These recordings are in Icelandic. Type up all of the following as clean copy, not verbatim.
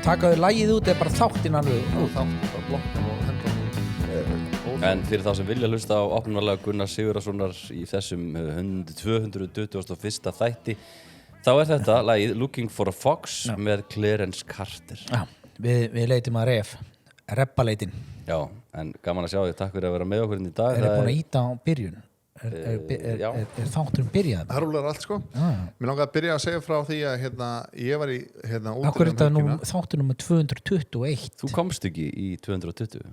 taka þau lagið út eða bara þáttinn alveg Þátt, bara blokkan og hendan En fyrir þá sem vilja hlusta á opnunarlega Gunnar Sigurðarsonar í þessum 221. þætti þá þetta lagið Looking for a Fox með Clarence Carter. Já, við leitum að reppaleitin. Já, en gaman að sjá þig, takk fyrir að vera með okkur í dag. Er búin að íta á byrjun? Er þátturinn byrjað? Það rúlar allt sko. Mér langaði að byrja að segja frá því að ég var í út Akkur er þetta þáttur nummer 221? Þú komst ekki í 220.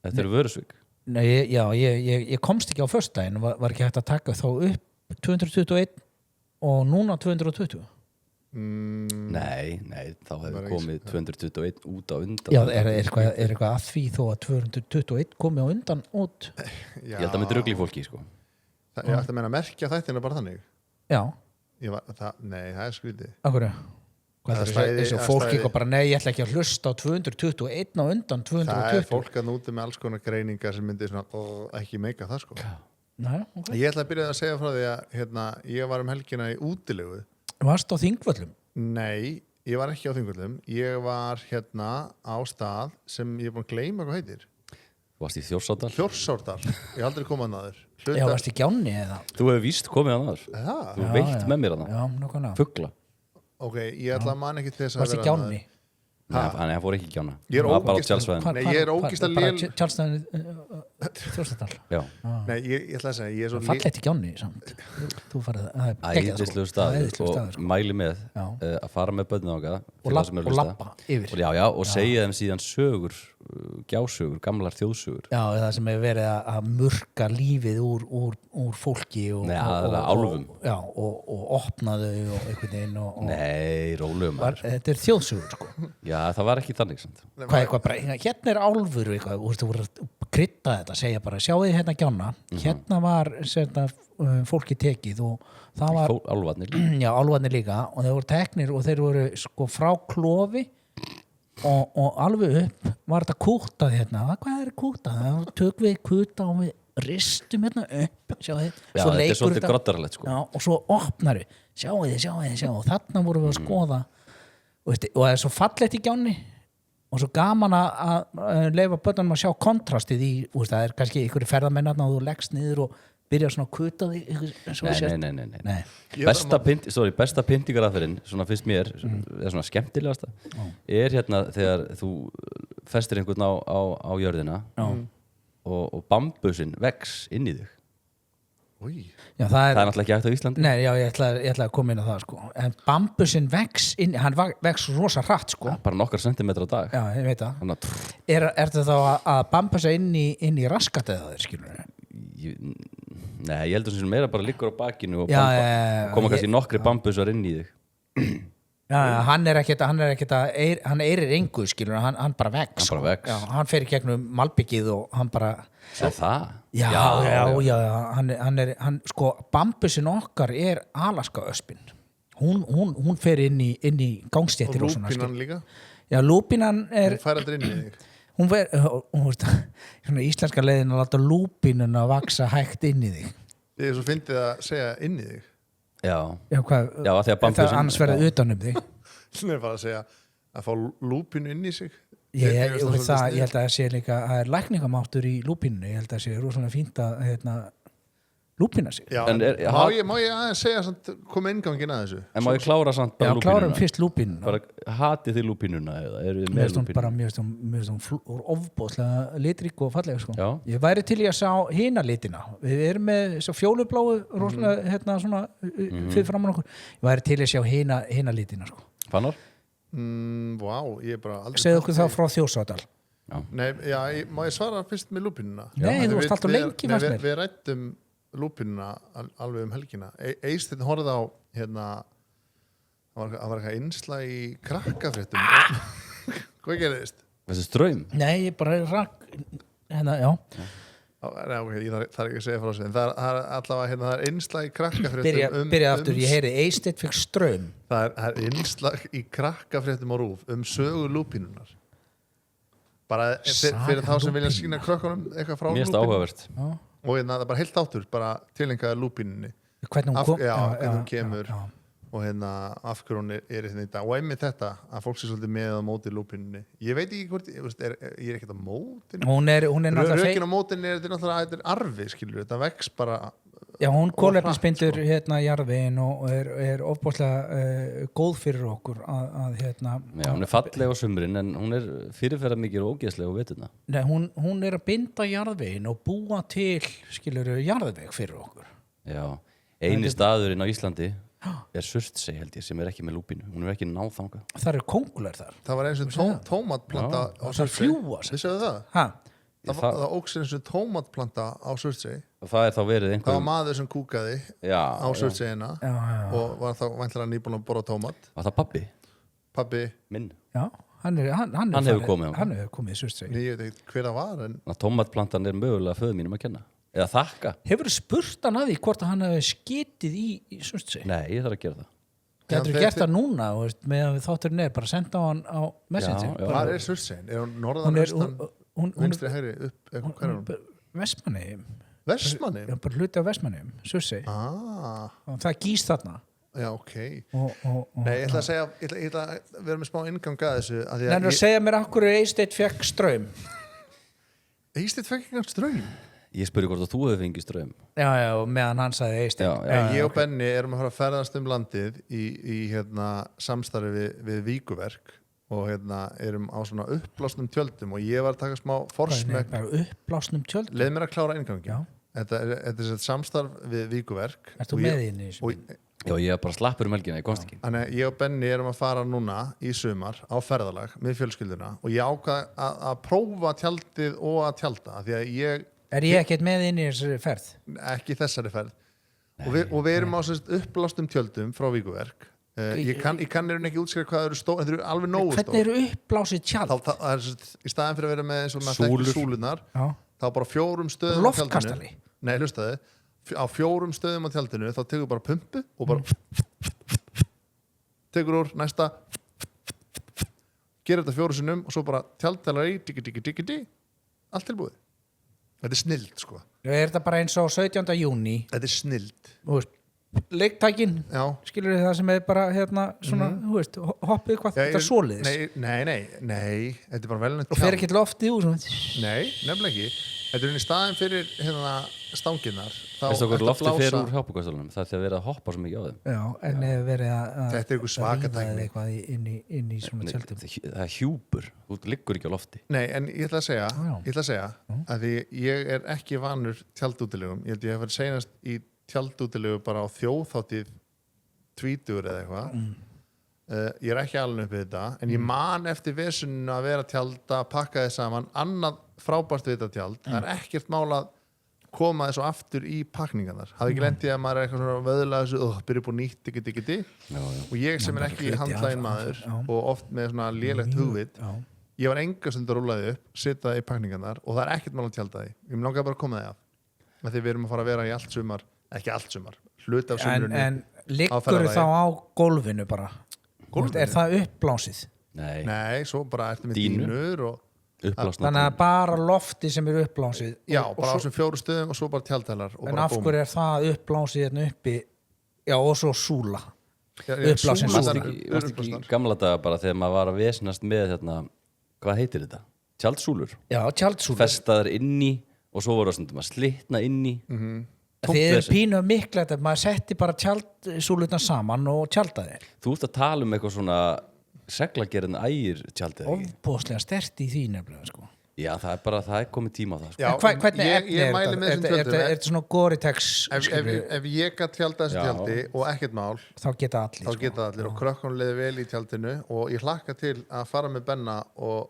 Þetta er Vörðsvík. Nei, ég komst ekki á föstudaginn, var ekki hægt að taka þá upp 221 og núna 220? Nei, þá hefur komið 221 út á undan. Já, er eitthvað að því þó að 221 komið á undan út? Ég held að með drugli fólki, sko. Ég ætti að meina að merkja þættina bara þannig. Já. Nei, það er skrítið. Akkur Hvað er þessi fólk eitthvað bara, nei, ég ætla ekki að hlusta á 221 á undan 220? Það er fólk að núti með alls konar greiningar sem myndir svona, ekki meika það sko. Nei, okay. Ég ætla að byrja að segja frá því að ég var helgina í útilegu. Varst á Þingvöllum? Nei, ég var ekki á Þingvöllum. Ég var á stað sem ég er búin að gleyma hvað heitir. Þú varst í Þjórsárdal? Þjórsárdal. Ég aldrei komað náður. Já, varst í Gjánni eða? Þú hefur víst komið að náður. Þú veitt með mér að það. Já, nákvæmlega. Fugla. Ok, ég ætla að man ekki til þess að vera. Varst í Gjánni? Nei, hann fór ekki í Gjánna. Ég er ógist að lél. Tjálsvæðin Þjórsárdal. Já. Nei, ég ætla að segja, ég er svo fallegt í Gjánni samt. Þú farið æðislegur staður og mæli með að fara með börnin þangað og labba yfir. Já, og segja þeim síðan sögur, gjásögur, gamlar þjóðsögur. Já, það sem hefur verið að murka lífið úr fólki og álfum. Já, og opna þau og einhvern veginn og Nei, rólegum. Þetta er þjóðsögur, sko. Já, það var ekki þannig, sant. Hvað bara, hérna er álfur eitthvað, þú voru að krydda þetta, segja bara, sjáu þið hérna Gjánna, hérna var fólki tekið og það var álfarnir. Já, álfarnir líka og þeir voru teknir og þeir voru sko frá klofi og alveg upp var þetta kútað hérna. Hvað er kútað? Tök við kúta og við ristum hérna upp, sjáu þið. Já, þetta er svolítið grottaralegt, sko. Já, og svo opnar við, sjáu þið og þarna vorum við að skoða og það er svo fallegt í Gjánni og svo gaman að leyfa börnunum að sjá kontrastið í, það er kannski einhverju ferðamennarna og þú leggst niður og byrjar svona að kuta því. Nei. Besta pyntingaraðferðin, svona fyrst mér, eða svona skemmtilegasta, er hérna þegar þú festir einhvern á jörðina og bambusinn vex inn í þig. Já, það er náttúrulega ekki hægt á Íslandi. Nei, já, ég ætla að koma inn á það, sko. En bambusinn vex inn, hann vex rosa hratt, sko. Bara nokkar sentimetra á dag. Já, ég veit það. Er þetta þá að bambusa inn í raskatið það, skilur þér? Nei, ég heldur sem meira bara liggur á bakinu og koma kannski nokkri bambusar inn í þig. Já, hann eirir engu, skilur, hann bara vex. Hann bara vex. Já, hann fer í gegnum malbyggið og hann bara það? Já, sko, bambusinn okkar er Alaska-öspin. Hún fer inn í gangstéttir og svona. Og lúpínan líka? Já, lúpínan er Hún fær aldrei inn í þig. Hún svona íslenska leiðin að láta lúpínun að vaksa hægt inn í þig. Þið er svo fyndið að segja inn í þig. Já, hvað? Já, af því að bambusinn. Það annars verða utan þig. Það er bara að segja að fá lúpínu inn í sig. Ég held að það sé líka að það er lækningamáttur í lúpínu. Ég held að það sé rosalega fínt að lúpína sig. Já, má ég aðeins segja koma inngangin að þessu? En má ég klára samt bara lúpínuna? Já, klárum fyrst lúpínuna. Bara hatið þið lúpínuna eða eru þið með lúpínuna? Mér finnst hún ofboðslega litrík og falleg, sko. Já. Ég væri til í að sjá hina litina. Við erum með svo fjólubláu rosalega svona fyrir framan okkur. Ég væri til í að sjá hina litina, sko. Fannar? Vá, ég er bara aldrei. Segðu okkur þá frá Þjórsárdal. Nei, já, má ég svara fyrst með lúpínuna? Nei, þú varst alltaf lengi fannst mér. Við ræddum lúpínuna alveg helgina. Eysteinn horfði á það var eitthvað innslag í krakkafréttum. Hvað gerðist? Þessi ströym? Nei, ég bara rakk já. Ég þarf ekki að segja frá sig. Það er allavega það er innslag í krakkafréttum. Byrja aftur, ég heyri Eysteinn fekk straum. Það er innslag í krakkafréttum á RÚV sögu lúpínunar. Bara fyrir þá sem vilja sýna krökkunum eitthvað frá lúpínu. Mér finnst áhugavert. Og það er bara heilt áttur bara tilengaði lúpínunni. Hvernig hún kom? Hvernig hún kemur og af hverju hún er í þetta og einmitt þetta að fólk sé svolítið með á móti lúpinni. Ég veit ekki hvort ég er ekkert á mótin. Hún er náttúrulega rökin á mótin er náttúrulega arfi, skilur, þetta vex bara. Já, hún kolefnisbindur jarðveginn og er ofbúrslega góð fyrir okkur að Já, hún er falleg á sumrin en hún er fyrirferða mikið og ógeðsleg á veturna. Nei, hún er að binda jarðveginn og búa til, skilur, jarðveg fyrir okkur. Já, eini staðurinn á Íslandi er Surtsey held ég sem er ekki með lúpínu, hún er ekki náð þangað. Það eru kóngulær þar. Það var eins og tómatplanta á Surtsey. Það fljúa sér. Vissuðu það? Hæ? Það óks eins og tómatplanta á Surtsey. Það er þá verið einhver... Það var maður sem kúkaði á Surtseyina og var þá væntanlega nýbúinn að borða tómat. Var það pabbi? Pabbi minn? Já, hann hefur komið. Hann hefur komið í Surtsey. Ég veit ekki hver það var en... Tómatplantan er mögulega föður mínum að kenna. Eða þakka. Hefurðu spurt hann að því hvort hann hefur skitið í Surtsey? Nei, ég þarf að gera það. Getur gert það núna meðan við þátturinn er bara senda á hann á Messenger. Hvað er Surtsey? Er hún norðan austan vinstri hægri upp eitthvað hver er hún? Vestmannaeyjum. Vestmannaeyjum? Bara hluti á Vestmannaeyjum, Surtsey. Það gís þarna. Já, ok. Nei, ég ætla að segja ég ætla að vera með smá ingang að þessu Nennir að segja mér af hverju Eysteinn fékk straum. Eysteinn fékk ekki straum? Ég spurði hvort að þú hefur fengið straum. Já, meðan hann sagði Eysteinn. Ég og Benni erum að fara að ferðast landið í samstarfi við Víkuverk og erum á svona uppblásnum tjöldum og ég var að taka smá forsmekk. Uppblásnum tjöldum? Leið mér að klára ingangi. Þetta er samstarf við Víkuverk. Ertu með inn í þessu? Já, ég er bara slappur helgina, ég komst ekki. Þannig ég og Benni erum að fara núna í sumar á ferðalag með fjölskylduna og ég ákvað að prófa tjaldið og að tjalda því að ég ekkert með inn í þessari ferð? Ekki þessari ferð. Og við erum á uppblástum tjöldum frá Víkuverk. Ég kann ekki útskýra hvað þetta eru alveg nógu stór. Hvernig eru uppblásið tjald? Það er í staðin fyrir að vera með svona súlunar, þá bara 4 stöðum á tjaldinu. Loftkastali? Nei, hlustaði. Á 4 stöðum á tjaldinu þá tekur bara pumpu og bara tekur úr næsta gerir þetta 4 sinnum og svo bara tjaldtalar í allt tilbúið. Þetta er snilld, sko. Er þetta bara eins og 17. júní? Þetta er snilld. Leiktækin, skilur þið það sem er bara svona, hoppið hvað þetta svoleiðis? Nei, þetta er bara velnætt. Og fer ekki loftið úr svona? Nei, nefnilega ekki. Þetta er í staðin fyrir stanginnar. Veistu okkur loftið fer úr hjálpukastalunum? Það er því að vera að hoppa svo mikið á þeim. Já, en verið að þetta er eitthvað svakatækni eitthvað inn í svona tjöldum. Það er hjúpur, þú liggur ekki á lofti. Nei, en ég ætla að segja að því ég er ekki vanur tjaldútilegum. Ég held ég hef verið seinast í tjaldútilegu bara á þjóðhátíð 20 eða eitthvað. Ég er ekki alveg uppið þetta en ég man eftir vesuninu að vera tjalda, pakka þið saman, annað frábært við þetta tjald, það er ekkert mál að koma þessu aftur í pakningarnar. Hafði ekki lent í að maður er eitthvað svona vöðulega þessu, byrja upp á nýtt, diggi og ég sem er ekki handlægin maður og oft með svona lélegt hugvit ég var enga stund að rúlaði upp, setja það í pakningarnar og það er ekkert mál að tjalda því. Ég langaði bara að koma það af því við erum að fara að vera í allt sumar, ekki allt sumar, hluti af sumrunni. En liggur þá á gólfinu bara? Er það uppblásið? Nei, svo bara ertu með dínur og þannig að bara lofti sem eru uppblásið? Já, bara á þessum 4 stöðum og svo bara tjaldtælar. En af hverju er það uppblásið hérna uppi? Já, og svo súla. Uppblásin súla. Varst ekki gamla daga bara þegar maður var að vesnast með hvað heitir þetta? Tjaldsúlur? Já, tjaldsúlur. Festaðar inni og svo voru að slitna inni. Þið eru pínu mikla þetta, maður setti bara tjaldsúlurna saman og tjaldaði. Þú ert að tala um eitthvað svona seglagerðin ægir tjaldið ekki? Ofboðslega sterkt í því nefnilega, sko. Já, það er komið tíma á það, sko. Já, hvernig efni er þetta? Er þetta svona Gore-Tex? Ef ég gat tjaldað þessu tjaldi og ekkert mál, þá geta allir. Og krökkunum leiði vel í tjaldinu og ég hlakka til að fara með Benna og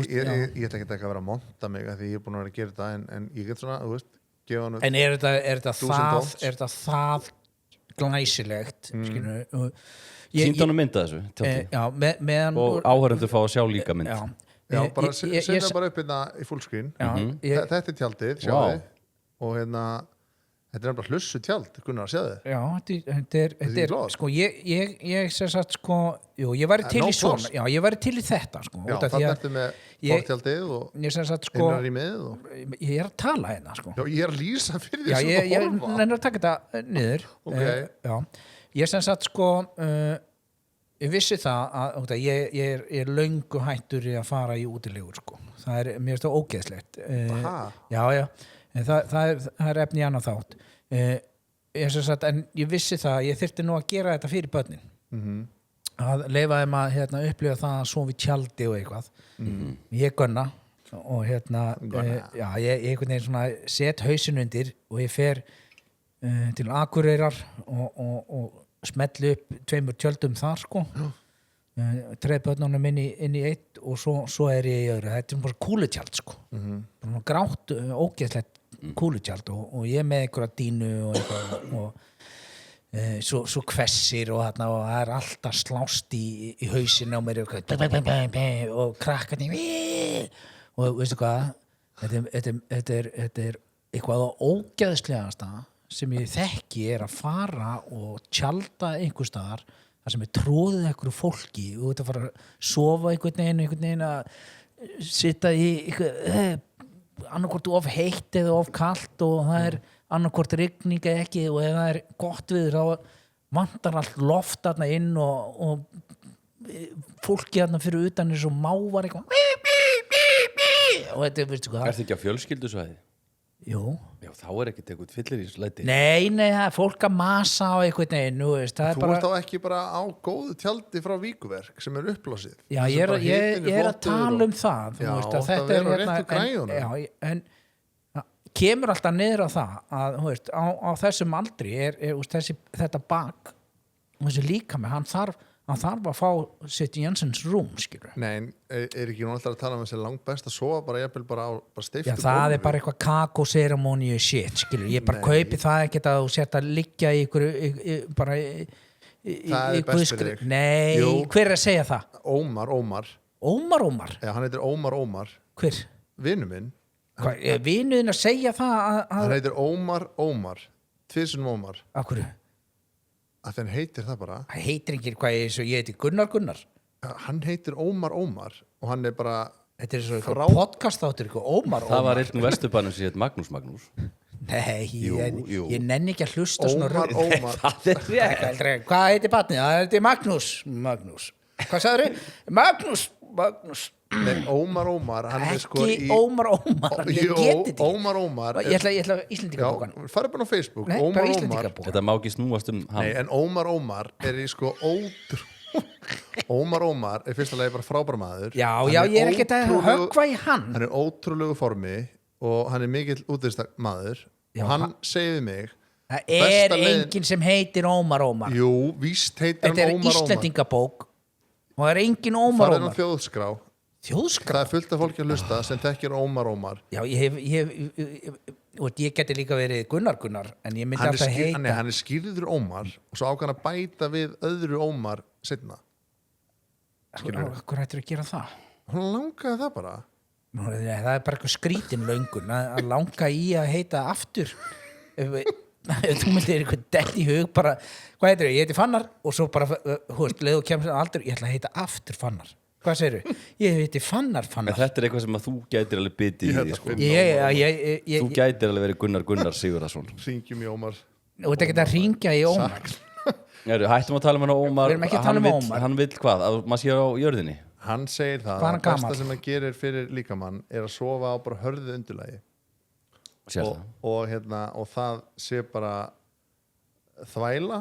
ég ætla ekki að vera að monta mig að því ég er búin að vera að gera þetta en ég get svona, þú veist, gefa hann en er þetta það glæsilegt sýndu hann að mynda þessu og áhörundur fá að sjá líka mynd bara setja bara upp hérna í fullscreen þetta er tjaldið, sjáðu og Þetta er bara hlussu tjald, Gunnar, að segja þið. Já, þetta er flott? sko, ég sem sagt sko, jú, ég væri til no í svona, pláss. já, ég væri til í þetta sko, Já, út af því þannig að ertu með ég- fortjaldið og ég sem sagt sko, innarýmið og... ég er að tala hérna sko. Já, ég er að lýsa fyrir því Já, sem ég að horfa. nefnir að taka þetta niður. Ok. Já, ég sem sagt sko, ég vissi það að ég er löngu hættur í að fara í útilegur sko. Það er, mér finnst það ógeðslegt. Ha? Já, en það er efni í annað þátt. Ég sem sagt, en ég vissi það að ég þyrfti nú að gera þetta fyrir börnin. Að leyfa þeim að upplifa það að sofa í tjaldi og eitthvað. Ég gunna og já, ég einhvern veginn svona set hausinn undir og ég fer til Akureyrar og smelli upp 2 tjöldum þar sko. Treð börnunum inn í eitt og svo er ég í öðru. Þetta er bara kúlutjald sko. Bara grátt ógeðslegt kúlutjald og ég með einhverja dínu og eitthvað og svo hvessir og það er alltaf slást í hausinn á mér og krakkarnir og veistu hvað þetta er eitthvað ógeðslegasta sem ég þekki er að fara og tjalda einhvers staðar þar sem er tróðið einhverju fólki og þetta fara að sofa einhvern veginn að sitja í annarkvort of heitt eða of kalt og það er annarkvort rigning eða ekki og ef það er gott viður þá vantar allt loft þarna inn og fólki þarna fyrir utan er svo mávar eitthvað og þetta er, veistu hvað Ertu ekki á fjölskyldusvæði? Jú. Já, þá er ekkert eitthvað fyllir í slæti. Nei, það er fólk að masa á einhvern veginn, þú veist, það er Þú bara ert þá ekki bara á góðu tjaldi frá Víkuverk sem er upplásið. Já, ég er að tala um það, þú Já, veist, að það þetta er vera á réttu græjunum. já, en kemur alltaf niður á það að, þú veist, á þessum aldri þetta bak þessi líkami, hann þarf að fá sitt í Jensens rúm, skilur. Nei, er ekki nú alltaf að tala um þessi langt best að sofa bara jafnvel bara á steiftu Já, það er bara eitthvað kakóseremoníu shit, skilur. Ég bara kaupi það ekkert að þú sért að liggja í ykkur bara í Það er best fyrir þig. Nei, Jú. hver er að segja það? Ómar. Ómar? Já, hann heitir Ómar. Hver? Vinur minn. Vinuðin að segja það Hann heitir Ómar. Tvisunum Ómar. Af hverju? Að þenn heitir það bara. Það heitir ekki hvað ég heiti Gunnar. Hann heitir Ómar og hann er bara Þetta er svo eitthvað podcast þáttur, eitthvað Ómar. Það var einn Vesturbænum sem heit Magnús. Nei, Jú. ég nenni ekki að hlusta svona Ómar. Það er rétt. Hvað heitir barnið? Það heitir Magnús. Hvað sagður? Magnús. Nei, Ómar, hann er sko Ekki Ómar. Ég Jú, geti þetta. Ómar Ég ætla Íslendingabókan. Já, farið bara á Facebook. Nei, Ómar. bara Íslendingabókan. Þetta má ekki snúast um hann. Nei, en Ómar er í sko Ómar er fyrsta lagi bara frábær maður. Já, ég er ekkert að höggva í hann. Hann er ótrúlegu formi og hann er mikill útistak maður Já, og hann segði við mig Það besta leiðin- enginn sem heitir Ómar. Jú, víst heitir Þetta er hann Ómar. Íslendingabók og það er enginn Ómar. Farið á þjóðskrá. Þjóðskrá? Það er fullt af fólki að hlusta sem þekkir Ómar. Já, ég geti líka verið Gunnar en ég myndi alltaf heita Hann er skýrður Ómar og svo ákvæm að bæta við öðru Ómar seinna. Hvað hættir að gera það? Hún langaði það bara. Nú, það er bara eitthvað skrítin löngun að langa í að heita aftur ef þú myndir eitthvað dett í hug bara, hvað heitir þau? Ég heiti Fannar og svo bara, leið og kemur aldrei, ég ætla að heita aftur Fannar. Hvað segirðu? Ég heiti Fannar. En þetta er eitthvað sem að þú gætir alveg bitið í því, sko. Þú Þú gætir alveg verið Gunnar Sigurðarsson. Hringjum í Ómar. ert ekki að hringja í Ómar. Hættum að tala um hann Ómar. Við erum ekki að tala um Ómar. Hann vill hvað? Að maður sé á jörðinni? Hann segir það Hvað er hann að besta gamall? sem hann gerir fyrir líkamann er að sofa á bara hörðu undurlagi Sér það. og það sé bara þvæla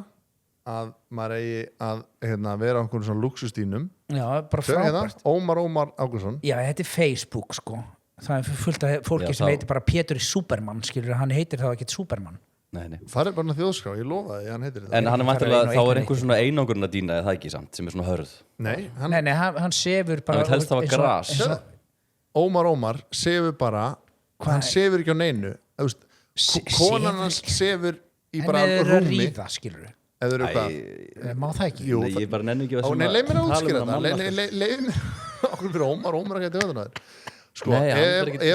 að maður eigi að vera á einhvern svona luxustínum. Já, bara frábært. Ómar Ágússon. Já, þetta er Facebook, sko. Það er fullt af fólki Já, sem þá- heitir bara Pétur Superman, skilur, hann heitir þá ekki Superman. Nei. Farið bara á þjóðskrá, ég lofa því, hann heitir þetta. En hann er Það er vantilega, einu þá og er eitt. einhver svona einangurinn að dýna eða það ekki samt, sem er svona hörð. Nei, Nei, hann sefur bara... Hann vill helst hafa eins og- gras. eins og- Ómar sefur bara hann sefur ekki á neinu. Þú veist, konan hans sefur í En bara eða þeir eru að rúmi ríða, skilur. eða eru hvað. Má það ekki? Jú, Nei, ég bara nenni ekki að Ó, nei, leið mér að útskýra um það. Leið mér okkur fyrir Ómar að geta höfðunar. Sko, Nei, hann er ekki-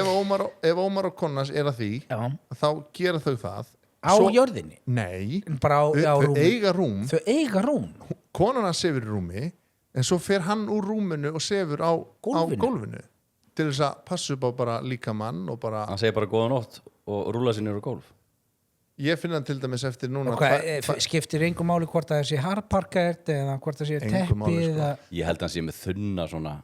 ef Ómar og konans er að því, Já. þá gera þau það á jörðinni? Nei, Bara á þau rúmi? eiga rúm. Þau eiga rúm? Konan hans sefur í rúmi, en svo fer hann úr rúminu og sefur á gólfinu til þess að passa upp á bara líkamann og bara... Hann segir bara góða nótt og rúla sér niður á gólf. Ég finna hann til dæmis eftir núna... Og hvað, skiptir engum máli hvort það sé harparkert eða hvort það sé teppi eða... Ég held að hann sé með þunna svona...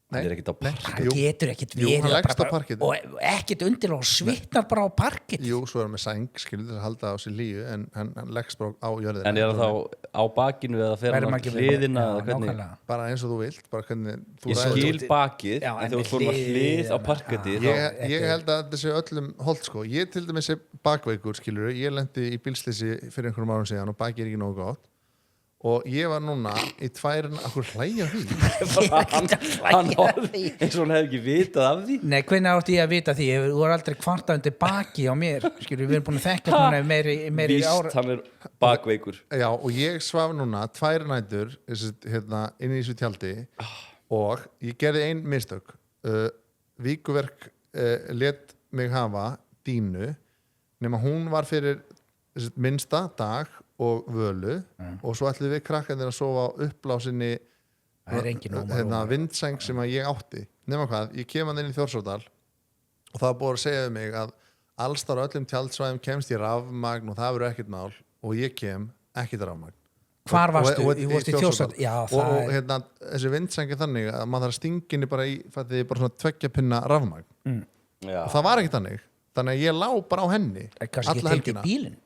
Hann er ekkert á parkett. Það getur ekkert Jú, hann leggst á parkettið. Og ekkert undir og svitnar bara á parkettið. Jú, svo er hann með sæng, skilur þess að halda á sér líu, en hann leggst bara á jörðina. En er það þá á bakinu eða fer hann á hliðina eða hvernig? Bara eins og þú vilt, bara hvernig þú Ég skil bakið, en þú fórum að hlið á parkettið. Ég held að þetta sé öllum holdt, sko. Ég til dæmis er bakveikur, skilur. Ég lendi í bílsleysi fyrir einhverjum árum síðan og bakið er ekki nógu gott. Og ég var núna í akkur hlæja því Hann eins og hann hefði ekki vitað af því. Nei, hvernig átti ég að vita því? Þú var aldrei kvartað undir baki á mér. Skilur, við erum búin að þekka núna meiri ára. Víst, hann er bakveikur. Já, og ég svaf núna 2 nætur inn í þessu tjaldi og ég gerði ein mistök. Víkuverk lét mig hafa dínu nema hún var fyrir minnsta dag og völu og svo ætlum við krakkarnir að sofa á uppblásinni vindsæng sem að ég átti nema hvað, ég kem hann inn í Þjórsárdal og það búið að segja um mig að allstar á öllum tjaldsvæðum kemst ég rafmagn og það verður ekkert mál og ég kem ekkert rafmagn. Hvar varstu? Ég vorst í Þjórsárdal. Já, og þessi vindsæng er þannig að maður þarf að stinginni bara í bara svona 2 pinna rafmagn og það var ekkert þannig að ég lá bara á henni alla helgina. Bílinn?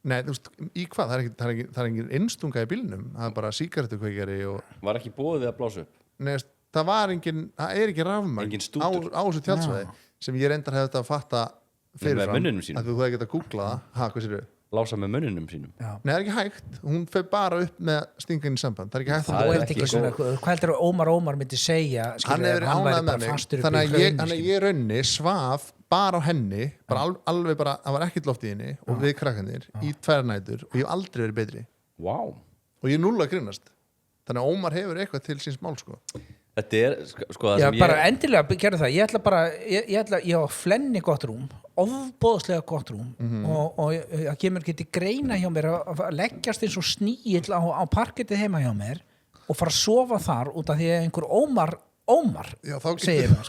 Nei, þú veist, í hvað? Það er engin innstunga í bílnum, það er bara sígarettukveikjari og... Var ekki búið að blása upp? Nei, það er ekki rafmagn á þessu tjaldsvæði sem ég reyndar hefði þetta að fatta fyrirfram að þú hefði getað að googla það. Hvað sér þau? Lása með munninum sínum? Já. Nei, það er ekki hægt. Hún fer bara upp með stingan í samband. Það er ekki hægt. Það er ekki svona, hvað heldur Ómar myndi segja? Hann hefur verið ánægð með mig. Þannig að ég raunni svaf bara á henni, bara alveg bara, það var ekkert loft í henni og við krakkanir í 2 nætur og ég hef aldrei verið betri. Wow. Og ég er 0 að grínast. Þannig að Ómar hefur eitthvað til síns mál, sko. Þetta er, sko, það já, sem bara endilega gerðu það. Ég á flenni gott rúm, ofboðslega gott rúm og það kemur ekki greina hjá mér að leggjast eins og sníill á parkettið heima hjá mér og fara að sofa þar út af því að einhver Ómar segir mér,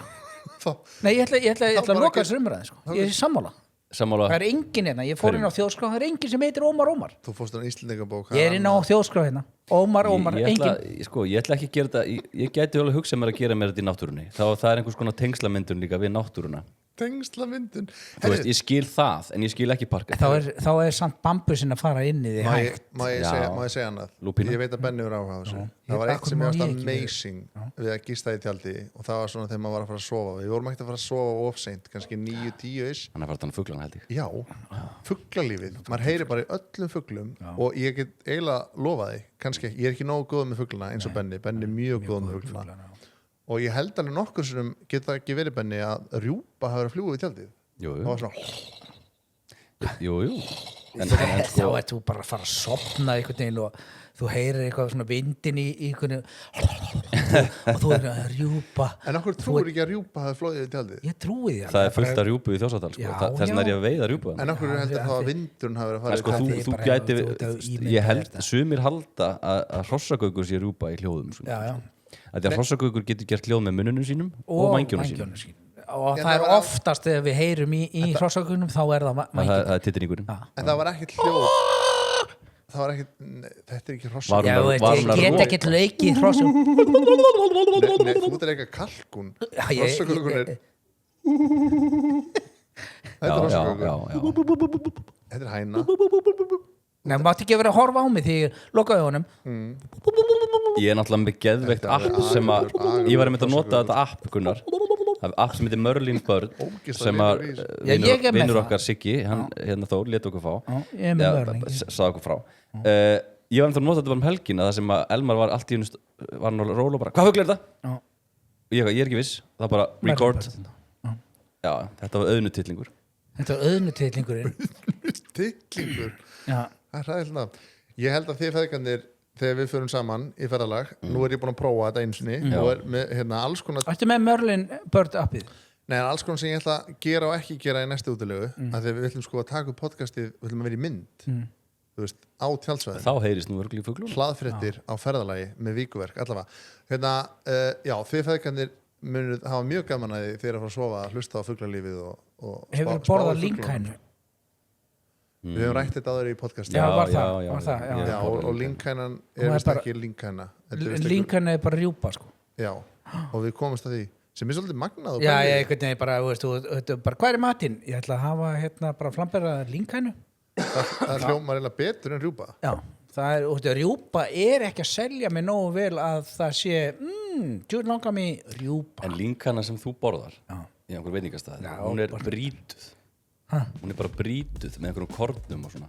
sko. Nei, ég ætla að loka þessu umræði, sko. Ég er sammála. Það er enginn hérna, ég fór inn á þjóðskrá, það er enginn sem heitir Ómar. Þú fórst á Íslendingabók. Ég er inn á þjóðskrá hérna, Ómar, enginn. Ég ætla ekki að gera þetta, ég gæti alveg hugsað mér að gera mér þetta í náttúrunni. Það er einhvers konar tengslamyndun líka við náttúruna. Tengslamyndun. Þú veist, ég skil það, en ég skil ekki parkett. Þá er samt bambusinn að fara inn í því hægt. Má ég segja annað? Lúpínu. Ég veit að Benni verður áhuga á þessu. Það var eitt sem ég varst amazing við að gista í tjaldi og það var svona þegar maður var að fara að sofa. Við vorum ekkert að fara að sofa ofseint, kannski 9-10 Hann er bara fuglana, held ég. Já, fuglalífið. Maður heyrir bara í öllum fuglum og ég get eiginlega lofa því, kannski ég er ekki nógu góð með fuglana eins og Benni er mjög góð með fuglana. Og ég held alveg nokkur sem geta ekki verið Benni að rjúpa hafa verið að fljúga í tjaldið. Það var svona... Jú. Þá er þú bara að fara að sofna einhvern veginn og þú heyrir eitthvað svona vindin í einhvern og þú er að rjúpa. En okkur trúir ekki að rjúpa hafi flóðið í tjaldið? Ég trúi því. Það er fullt að rjúpu í Þjórsárdal, sko. Þess vegna er ég að veiða rjúpu. En okkur heldur þá að vindurinn hafi verið að fara í tjaldið? Ég held, sumir halda að hrossagaukur sé rjúpa í hljóðum. Þetta hrossagaukur getur gert hljóð með munnunum sínum og vængjónum sínum. Og það er oftast þegar við heyrum í hrossagaukunum þá er það vængjónum. Það er titringurinn. En það var ekkert hljóð. Það var ekkert, þetta er ekki hrossagaukur. Já, ég get ekkert leikið hrossagaukur. Nei, þú ert eitthvað kalkun. Hrossagaukur er... Þetta er hrossagaukur. Þetta er hæna. Nei, maður mátti ekki vera að horfa á mig því ég lokaði honum. Ég er náttúrulega með geðveikt app sem að ég var að nota þetta app, Gunnar. App sem heitir Merlin Bird sem að vinnur okkar Siggi, hann hérna Þór, lét okkur fá. Sagði okkur frá. Ég var að nota þetta bara helgina þar sem að Elmar var allt í unust, var hann að róla og bara, hvað fugl er þetta? Ég er ekki viss, það bara record. Já, þetta var auðnutitlingur. Þetta var auðnutillingurinn. Auðnutitlingur? Já. Það er ræðilega. Ég held að þið feðgarnir, þegar við förum saman í ferðalag, nú er ég búin að prófa þetta einu sinni og er með alls konar... Ættu með Merlin Bird appið? Nei, alls konar sem ég ætla að gera og ekki gera í næstu útilegu af því að við ætlum sko að taka upp podcastið við ætlum að vera í mynd þú veist, á tjaldsvæðin Þá heyrist nú örgli fuglum hlaðfréttir á ferðalagi með vikuverk allavega, hérna, já, þið feðgarnir munið hafa mjög gaman að þið þegar að fara að sofa að hlusta á fuglalífið og Hefur borðað lynghænu? Við höfum rætt þetta áður í podcasti Já, var það, já. Já, og lynghænan Hún er vist bara- ekki lynghæna Lynghænu er bara rjúpa sko. Já, og við komumst að því sem er svolítið magnað og Já, pælið. ég einhvern veginn bara, bara hvað er matinn? Ég ætla að hafa hérna bara flambera lynghænu. Það hljómar eiginlega betur en rjúpa Já, það er, rjúpa er ekki að selja mig nógu vel að það sé, djúr langar mig rjúpa. En línkana sem þú borðar Já. í einhver veitingastæði, Já, hún er bara- brítuð Ha? Hún er bara brítuð með einhverjum kornum og svona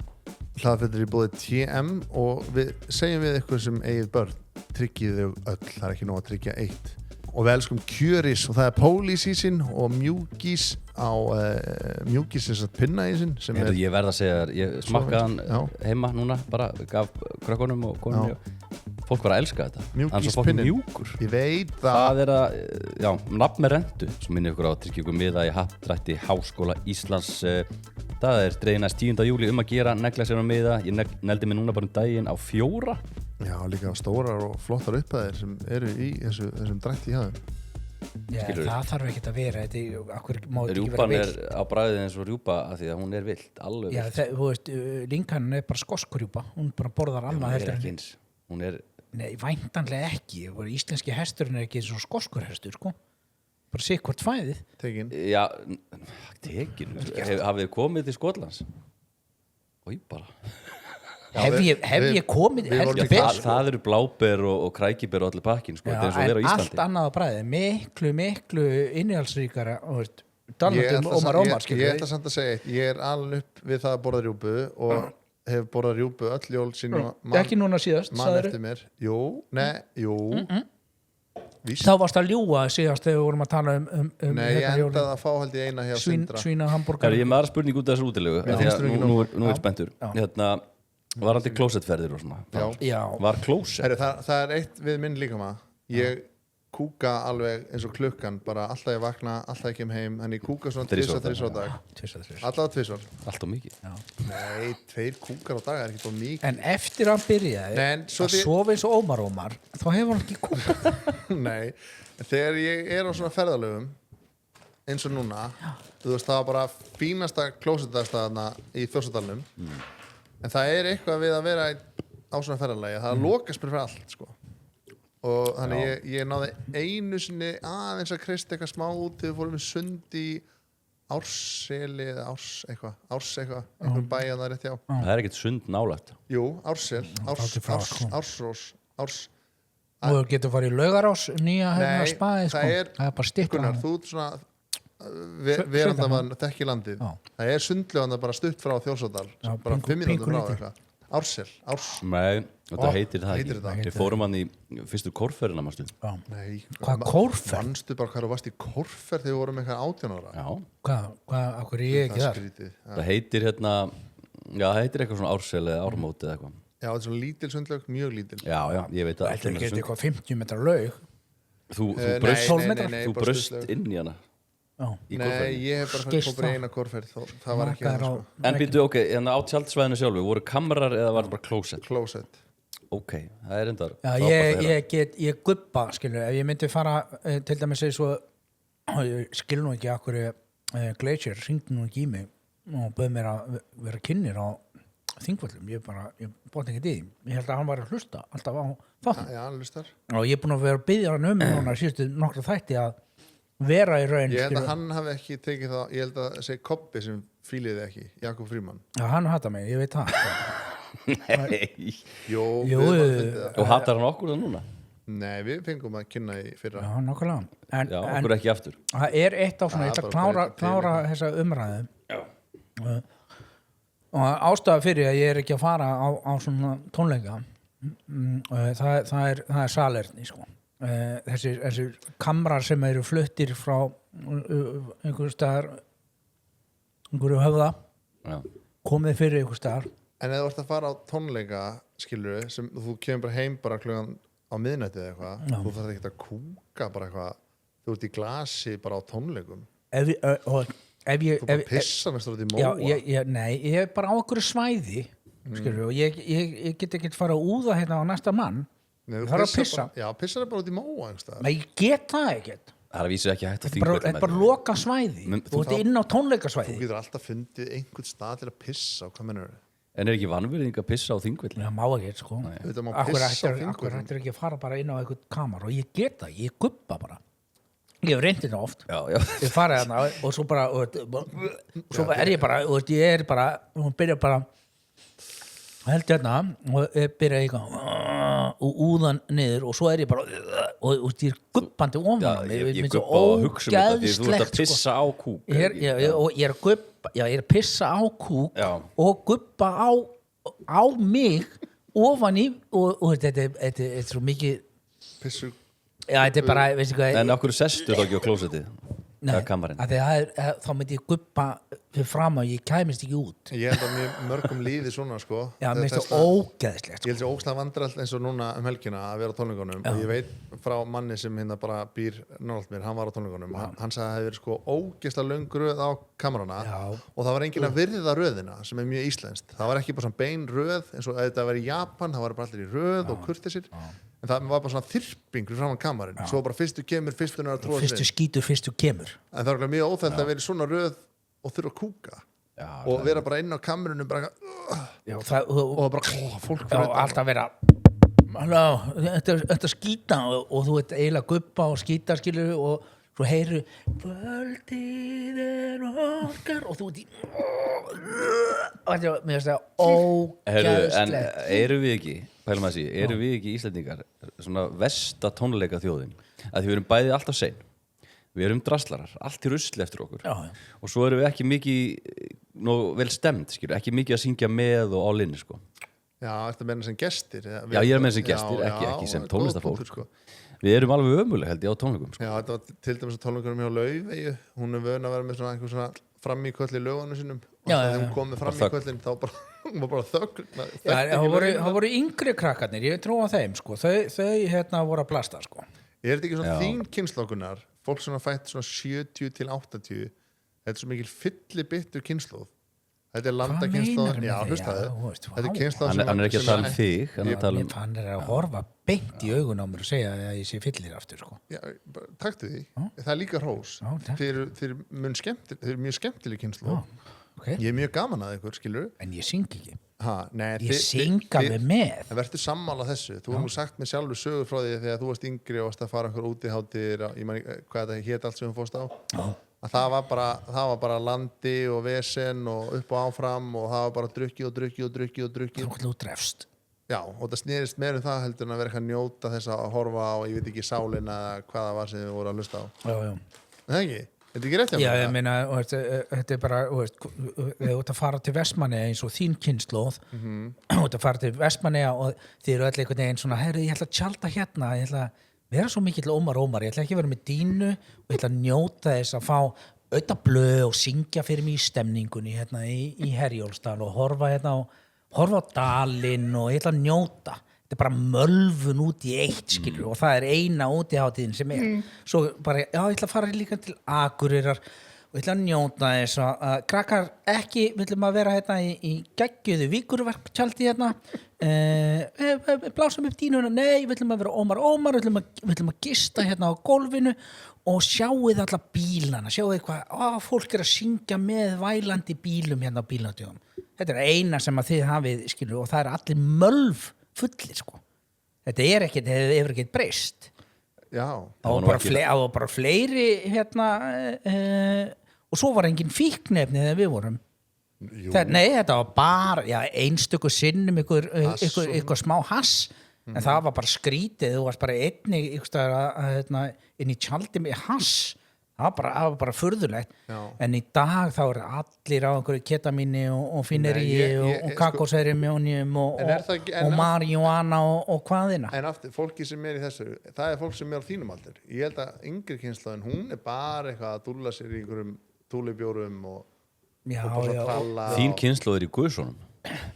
hlaðfréttir í bóði TM og við segjum við ykkur sem eigið börn tryggið þau öll, það er ekki nóg að tryggja eitt og við elskum Kjöris og það er Pólisísin og Mjúkís á Mjúkís er þess að pinnaísin sem Heyrðu, er Ég verð að segja þér, ég smakkaði hann Já. heima núna, bara gaf krökkunum og konunni fólk var að elska þetta Mjúkís Hann er svo fólk pinninn. mjúkur ég veit það Það er að, já, nafn með rentu sem minnir ykkur á að tryggja ykkur miða í happdrætti Háskóla Íslands það er dregin 10. júli að gera negla sér á miða, ég neldi mig núna bara daginn á 4 já, líka stórar og flottar upphæðir sem eru í þessum drætti hjá þeim Já, Skilurðu? það þarf ekki að vera, akkur má þetta ekki vera Rjúpan er vill. á bragðið eins og rjúpa af því að hún er vilt, alveg Já, vilt þú veist, lynghænan er bara skoskurjúpa, hún bara borðar Hún annað er heldur ekki en. eins Hún er, Nei, væntanlega ekki, íslenski hesturinn er ekki eins og skoskurhestur, sko. Bara sé hvort fæðið. tekin já, tekin Hafið þið komið til Skotlands? Í bara Hef ég komið, við vorum heldur í betur. Það eru bláber og krækiber og allir pakkin sko, þetta er eins og að vera á en allt Íslandi annað á bræði, miklu innihaldsríkara, og veist, ég Danlandum ætla Ómar samt- Ómar, ég skilur ætla samt að segja eitt ég er alveg upp við það að borða rjúpu og hef borðað rjúpu öll jól sín ekki núna síðast, mann sagðirðu. eftir mér jú víst Þá varst að ljúga síðast þegar við vorum að tala um nei, ég jólin. endaði að fá held ég eina hjá Sindra Svína Herri, hambúrgar. ég er með aðra spurning út af þessu útilegu af því finnst að þér ekki nú nóg? er ég spenntur hérna, varandi klósettferðir og svona Já. Já, Var klósett? Herri, það er eitt við minn líka maður ég kúka alveg eins og klukkan bara alltaf ég vakna, alltaf ég kem heim þannig ég kúka svona Þrisvar á 2-3 á dag tvisvar, þrisvar. allavega 2 Allt og mikið nei, 2 kúkar á dag er ekki bara mikið En eftir að hann byrjaði Nei, en svo að sofa eins og Ómar, þá hefur hann ekki kúkað. nei, þegar ég er á svona ferðalögum eins og núna þú veist það var bara fínasta klósettastæðana í Þjórsárdalnum en það er eitthvað við að vera á svona ferðalagi það lokast mér fyrir allt sko. og þannig ég náði einu sinni aðeins að kreista eitthvað smá út þegar við fórum við sund í Árseli eða einhvern bæjan það rétt hjá Það er ekkert sund nálægt jú, Ársel, Átti frá, sko. Árs Og þú getur farið í Laugarás, nýja hérna Nei, spaði, sko. það er bara stykkur. Gunnar, þú ert svona verandamann þekki landið Já. það er sundleganda bara stutt frá Þjórsárdal Já, bara pingu- 5 mínútur frá pingulítið. eitthvað Ársel, Nei, þetta heitir það heitir ekki þetta. Við fórum hann í fyrstu kórferðina mástu Já. nei, Hvað kórferð? Manstu bara hvað þú varst í kórferð þegar við vorum eitthvað 18 ára Já, Akkur er ég ekki það þar? skrítið það heitir hérna Já, það heitir eitthvað svona ársel eða ármóti eða eitthvað já, þetta er svona lítil sundleg, mjög lítil Já, ég veit að Þetta er ekki eitthvað 50 metra laug. Þú Nei, braust 12 metrar? Þú bara braust stuttleg. inn í hana Já. í nei, kórferðinu ég hef bara Skist fór bara það. í eina kórferð það var ekki Margar það á sko En býttu, ok, hérna á tjaldsvæðinu sjálfu voru kamrar eða var þetta bara klósett? klósett Ok, það er endar Já, ég gubba, skilur, ef ég myndi fara til dæmis eins og ég skil nú ekki akkur Glacier hringdi nú ekki í mig og bauð mér að vera kynnir á Þingvöllum, ég bótt ekki því ég held að hann var að hlusta alltaf á þáttum já, hann lustar og ég er búin að vera að byggja hann núna síðustu nokkra þætti að vera í raun ég held skilurðu. að hann hafi ekki tekið það ég held að segja Kobbi sem fíliði ekki Jakob Fríman Já, hann hattar mig, ég veit það Nei Jó, Jú, við höfum fundið það. Og hattar hann okkur það núna? Nei, við fengum að kynna í fyrra Já, nokkulega en, Já, en okkur ekki aftur það er eitt á svona, ég ætla að bara klára þessa umræðu og ástæða fyrir að ég er ekki að fara á svona tónleika það er salerni sko. Þessir kamrar sem eru fluttir frá einhverju staðar einhverju höfða Já, komið fyrir einhverju staðar En ef þú ert að fara á tónleika skilur sem þú kemur bara heim bara klugan á miðnætti eða eitthvað þú þarf ekki að kúka bara eitthvað þú ert í glasi bara á tónleikum ef ég Þú bara pissa mestur út í móa. nei, ég er bara á einhverju svæði skilur, og ég get ekki fara að úða hérna á næsta mann. Nei, Ég þarf að pissa. Já, pissar er bara út í móa einhverstaðar. Nei, ég get það ekkert. Það er að vísu ekki hægt á Þetta Þingvöllum. er bara loka svæði. Þú ert inn á Þú tónleikasvæði. getur alltaf fundið einhvern stað til að pissa á, hvað mennur þau? En er ekki vanvirðing að pissa á Þingvöllum? Það má ekki, sko. Auðvitað má Akkur pissa á ættir Þingvöllum. ekki að fara bara inn á einhvern kamar og ég get það, ég gubba bara. Ég hef reyndið það oft. Já. Ég farið þarna og svo bara, svo er ég bara, ég er bara, hún byrja bara, held hérna og byrja ég og úðan niður og svo er ég bara og ég er gubbandi ofan á mig. Ég gubba á að hugsa þetta því þú ert að pissa á kúk. Ég er að gubba, ég er að pissa á kúk Já. og gubba á mig ofan í og þetta er svo mikið, Pissu. já þetta er bara, veistu hvað, En okkur sestu þá ekki á klósettið? Eða kamarinn? af því að þá myndi ég gubba fyrir fram að ég kæmist ekki út. Ég held að mjög mörgum líði svona, sko. Já, mér finnst Þess það að- ógeðslegt. Ég held sér ógslag vandralt eins og núna helgina að vera á tónleikunum og ég veit frá manni sem hérna bara býr nálægt mér, hann var á tónleikunum hann sagði að það hefði verið sko ógeðslega löng röð á kamerana og það var enginn að virða röðina sem er mjög íslenskt. Það var ekki bara svona bein röð eins og ef þetta var í Japan, það var bara allir í röð og kurteisir en það var bara svona þyrping fyrir framan kamarinn, svo bara fyrstu kemur, fyrstu er að tróða Fyrstu skítur, fyrstu kemur. en það er mjög óþægt að vera í svona röð og þurfa að kúka og vera bara inn á kamerunum bara, Já, og það bara fólk Já, alltaf vera halló, þetta skýta og þú ert eiginlega gubba og skýta skilur og svo heyru kvöldið er okkar og þú ert í og þetta mér finnst það En ógeðslegt. eru við ekki, pælum að því, eru við ekki Íslendingar svona versta tónleika þjóðin? Að því við erum bæði alltaf sein. Við erum draslarar, allt í rusli eftir okkur. Já. Og svo erum við ekki mikið nú vel stemd, skilur, ekki mikið að syngja með og all in, sko. Já, ertu að meina sem gestir? Já, ég er með sem gestir, ekki sem tónlistafólk. Sko. Við erum alveg ömuleg, held ég, á tónleikum, sko. Já, þetta var til dæmis að tónleikunum hjá Laufeyju hún er vön að vera með svona einhver svona fram í köll í lögunum sínum og þegar hún kom með fram í köllin þá bara, hún var bara þögn. Það voru yngri krakkarnir, ég trú á þeim sko. þau hérna voru að blasta sko. Er þetta ekki svona Já. þín kynnslókunar fólk svona fætt svona 70 til 80 þetta er svo mikil fyllibittur kynnslóð þetta er landakynnslóð meinarðu með já, því? hlustaðu Já, þú veist, þetta er vá. kynnslóð Hann er ekki að tala um þig, hann er að tala um... Ég fann að horfa beint í augun á mér og segja að ég sé fyllir aftur sko. já, taktu því, það er líka hrós Já, takk. þeir eru mjög skemmtileg kynnslóð Okay. ég er mjög gaman að ykkur, skilur En ég syng ekki. nei, Ég syng alveg með. en verður sammála þessu, þú hefur nú sagt mér sjálfur sögur frá því þegar þú varst yngri og varst að fara einhver útiháttir, ég man hvað þetta hét allt sem þú fórst á að það var bara landi og vesen og upp og áfram og það var bara drukki Þú drefst. já, og það snerist meir það heldur en að vera eitthvað að njóta þess að horfa á, ég veit ekki, sálina hvað það var sem þið voru að hlusta á Já. er það ekki? Þetta er ekki rétt hjá Já, mér, ég meina, þetta er bara þú ert að fara til Vestmannaeyja eins og þín kynnslóð þú ert að fara til Vestmannaeyja og þið eru öll einhvern veginn svona, herri, ég ætla að tjalda hérna, ég ætla að vera svo mikill ómar, ég ætla ekki að vera með dínu og ég ætla að njóta þess að fá auðvitað blöð og syngja fyrir mig í stemningunni hérna í Herjólfsdal og horfa á dalinn og ég ætla að njóta. Þetta er bara mölvun út í eitt skilur og það er eina útihátíðin sem er svo bara, já ég ætla að fara líka til Akureyrar og ég ætla að njóta þess að krakkar ekki viljum að vera hérna í geggjuðu víkurverktjaldi hérna blásum upp dínuna, nei viljum að vera ómar viljum að gista hérna á gólfinu og sjáuð alla bílana sjáuð hvað, fólk er að syngja með vælandi bílum hérna á bílnatjóðum þetta er eina sem að þið hafið skilur og það er allir mölv fullir sko. Þetta hefur ekkert breyst. já, Það var bara fleiri hérna og svo var engin fíknefni þegar við vorum. Þetta var bara einstöku sinnum ykkur smá hass en það var bara skrítið þú varst bara einnig inn í tjaldi með hass það var bara furðulegt en í dag þá eru allir á einhverju ketamíni og finneríi og kakóseremjónium og marihuana og hvaðina en aftur, fólki sem er í þessu það er fólk sem er á þínum aldur ég held að yngri kynslóðin, hún er bara eitthvað að dúlla sér í einhverjum túlibjórum og bara svo tralla Þín kynslóð er í Guðssonum.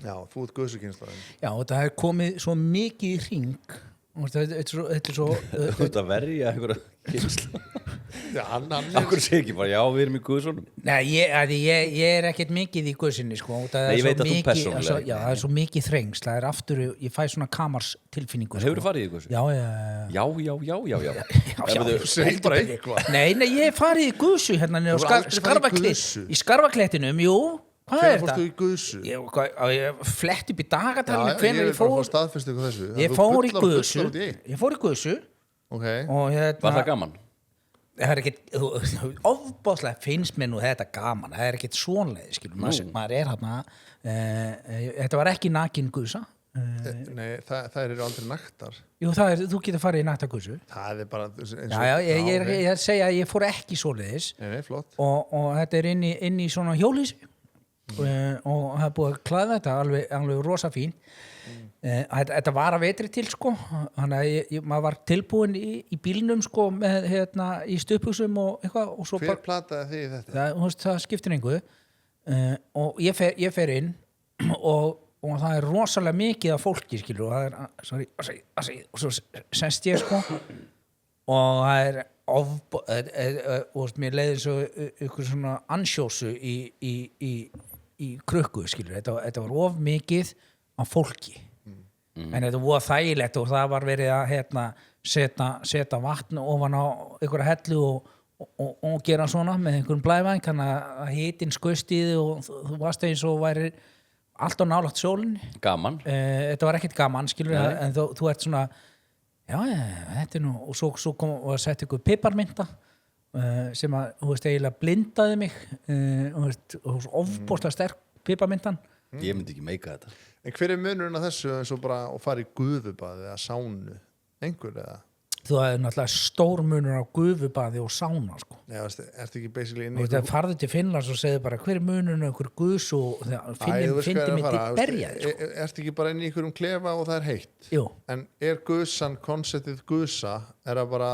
já, þú ert guðsukynslóðin Já, það er komið svo mikið í hring Þetta er svo Þú ert að verja einhverja kynslu Já, hann Akkur sé ekki bara, já, við erum í Guðssonum Nei, ég er ekkert mikið í guðsinni sko. Nei, ég veit að þú persónulega Já, það er svo mikið þrengs það er aftur, ég fæ svona kamars tilfinningu Hefurðu farið í Guðsson? Já segir bara eitthvað. Nei, ég hef farið í Guðsu hérna niður á Hefurðu aldrei farið í Guðsu? Í Skarfaklettinum, jú Hvað er Hvernig þetta? fórstu í Guðsu? Ég flett upp í dagatalinu Ég hvenær vil bara fá staðfestingu á þessu Ég fór í Guðsu Ok, og hérna Var það gaman? það er ekkert ofbáslega finnst mér nú þetta gaman það er ekkert svonleið skilur maður er hérna þetta var ekki nakin gusa nei, það eru aldrei naktar jú þú getur farið í nakta gusu Það er bara eins og já, ég segja að ég fór ekki svoleiðis Nei, flott og þetta er inn í svona hjólís og það er búið að klæða þetta alveg rosa fín þetta var að vetri til sko þannig að maður var tilbúin í bílnum sko með í stupuxum og eitthvað og svo Hver plataði þig í þetta? það skiptir engu og ég fer inn og það er rosalega mikið af fólki skilur og það er og svo senst ég sko og það er og mér leiði svo ykkur svona ansjósu í krukku skilur þetta var of mikið af fólki en þetta var þægilegt og það var verið að setja vatn ofan á einhverja hellu og gera svona með einhverjum blævæng þannig að hitinn skaust í þig og þú varst eins og væri allt á nálægt sólinni Gaman þetta var ekkert gaman skilur en þú ert svona já, þetta er nú og svo kom og sett ykkur piparmynta sem að, þú veist, eiginlega blindaði mig og ofbóðslega sterk piparmyntan Ég myndi ekki meika þetta En hver er munurinn á þessu eins og bara að fara í gufubaði eða sánu? Einhver eða? þú er náttúrulega stór munur á gufubaði og sána sko. Nei, ertu ekki basically inn Þú veist, farðu til Finnlands og segðu bara hver er munurinn á einhver guðs og fyndi myndi berja þig, sko. Ertu ekki bara inn í einhverjum klefa og það er heitt? Jú. En er guðsan, konseptið guðsa er það bara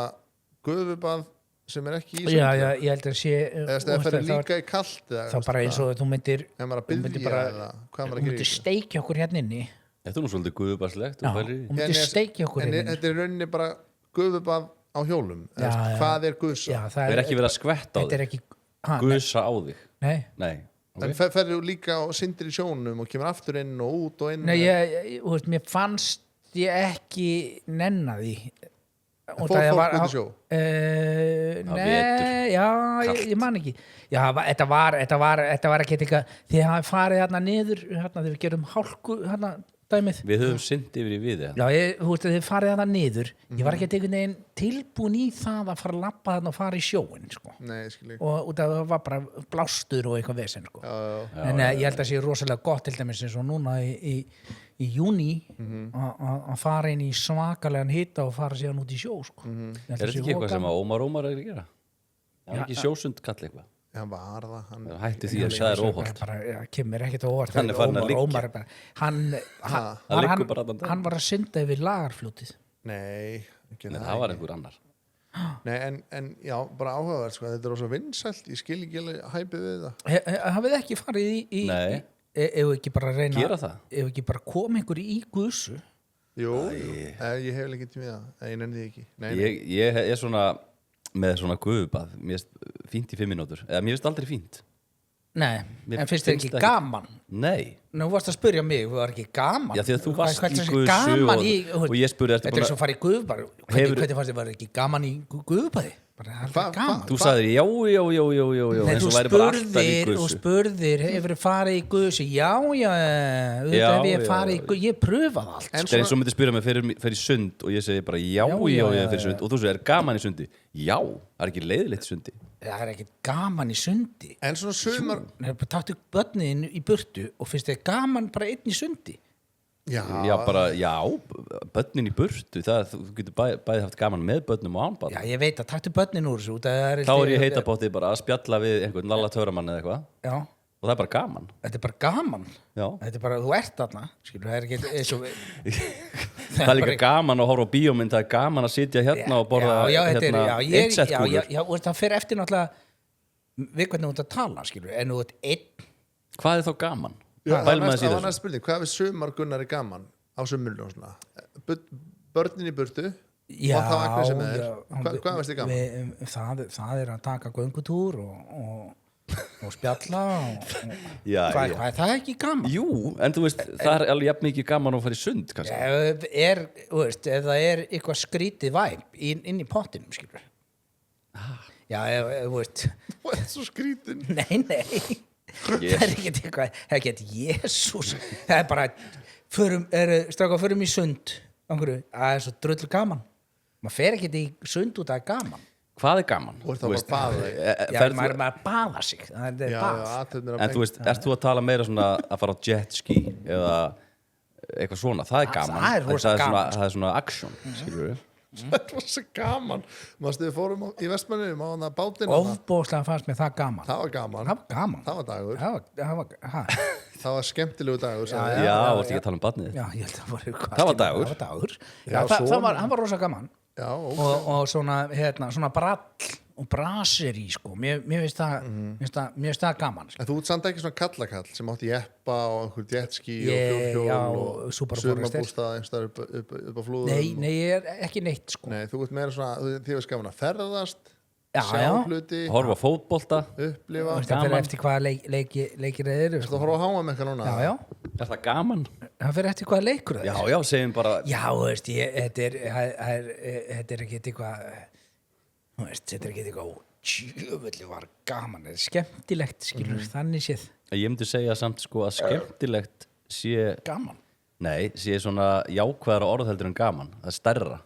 gufubað sem er ekki í Já, ég held að sé eða það fer líka í kalt þá bara eins og þú myndir ef maður að byrja eða hvað maður að þú myndir gera steikja okkur hérna inni Þetta er nú svolítið guðubarslegt Já, þú myndir steikja okkur en hérna inni þetta er rauninni bara gufubað á hjólum Já, hvað er guðsa? Já, Það er ekki verið að skvetta á þetta er þig ekki Guðsa á þig Nei, Nei En ferðu líka og syndir í sjónum og kemur aftur inn og út og inn nei þú veist, mér fannst ég ekki nenna því fór fólk út í sjó? Nei, já, ég man ekki Já, þetta var ekki eitthvað þið hafið farið hérna niður hérna þegar við gerum hálku hérna dæmið Við höfum synd yfir í við Já, þú veist, þið farið hérna niður ég var ekki einhvern veginn tilbúin í það að fara að labba þarna og fara í sjóin sko. Nei, skil ég og það var bara blástur og eitthvað vesen sko. En ég held að sé rosalega gott til dæmis eins og núna í júní að fara inn í svakalegan hita og fara síðan út í sjó sko. Er þetta ekki eitthvað sem að Ómar er að gera? Það er ekki sjósund kall eitthvað Já, var það hann Hætti því að það er óholt kemur ekkert óvart Hann er farin að liggja. hann var að synda yfir Lagarfljótið Nei, ekki Það var einhver annar Nei, en já, bara áhugavert sko. Þetta er svo vinsælt, ég skil ekki hæpið við það hafið ekki farið í Nei. ef ekki bara reyna Gera það? ef ekki bara koma einhver í guðsu Jú, ég hef ekki tímið það ég nefndi því ekki nei. Ég er svona með svona gufubað mér finnst fínt í 5 mínútur eða mér finnst aldrei fínt Nei, Mér en finnst þér finnst ekki það gaman? Nei Nú varst að spyrja mig, var ekki gaman? Já, því að þú varst Hvað- í hvað- guðsu gaman og ég spurði Þetta er eins og að fara í guðbað Hvernig fannst þér var ekki gaman í guðbaði? Bara aldrei gaman Þú sagðir já Nei, eins þú og væri bara alltaf í guðsu spurðir hefur farið í guðsu Já, auðvitað hef ég farið í guðsu Ég pröfaði allt En Það er eins og myndi spyrja mig fyrir sund og ég segi bara já, ég fyrir sund og þú segir gaman í sundi Já, það er ekki leiðilegt í sundi Það er ekki gaman í sundi En svona sumar Taktu börnin í burtu og finnst þér gaman bara einn í sundi Já, börnin í burtu þú getur bæði haft gaman með börnum og án barn Já, ég veit að taktu börnin úr þessu Þá er ég heita bóttið bara að spjalla við einhvern lalla töramann eða eitthvað Já, og það er bara gaman þetta er bara gaman Já. Þetta er bara, þú ert þarna skilur, það er ekki eins og Það er líka gaman að horfa á bíómynd það er gaman að sitja hérna og borða það fer eftir náttúrulega við hvernig þú ert að tala skilur, en þú ert einn Hvað er þá gaman? það Pælum var aðeins í næst þessu. spurning Hvað við sumar Gunnar er gaman á sumurinn og svona börnin í burtu Já, og það Agnes sem er já, hvað varst þið gaman? það er að taka göngutúr og spjalla og Já, hvað já. er það ekki gaman? Jú, en þú veist, það er alveg jafn mikið gaman að fara í sund kannski. Þú veist, ef það er eitthvað skrítið væp inn í pottinum, skilur Já, þú veist Það er svo skrítin Nei Það er ekkert eitthvað, það er ekkert Jesús, það er bara förum í sund einhverju, það er svo drullu gaman maður fer ekkert í sund út að gaman Hvað er gaman? og það var baða Já, maður baða sig það er bað En þú veist, ert þú að tala meira svona að fara á jetski eða eitthvað svona, það er gaman. það er rosa svona, gaman, það er svona action, skilur við. það var svo gaman maður við fórum í Vestmannum á hana bátinn ofbóðslega fannst mér það gaman það var gaman það var dagur það var skemmtilegu dagur sagði ég. Já, varstu ekki að tala um barnið? Já, ég held að Það var dagur. Já, það var rosa gaman Já, ok. og svona brall og braseri sko. mér finnst það gaman sko. En þú ert samt ekki svona kallakall sem átti jeppa og einhver jetski og Já, fjórhjól og Subaru Forester. sumarbústað einhverstaðar upp á flúðum Nei, ég er ekki neitt sko. Nei, þú ert meira svona þið veist gaman að ferðast Já, sjá já. hluti, Horfa á fótbolta? upplifa Það fyrir gaman. eftir hvaða leikir það eru Þú sko. horfa á háa með eitthvað núna Já, Er það gaman? það fyrir eftir hvaða leikur það Já, er já, segjum bara Já, þú veist, þetta er ekki eitthvað þú veist, þetta er ekki eitthvað djöfulli var gaman, þetta er skemmtilegt skilur, þannig séð Ég myndi segja samt sko að skemmtilegt sé gaman sé svona jákvæðara orðheldur en gaman. Það er stærra.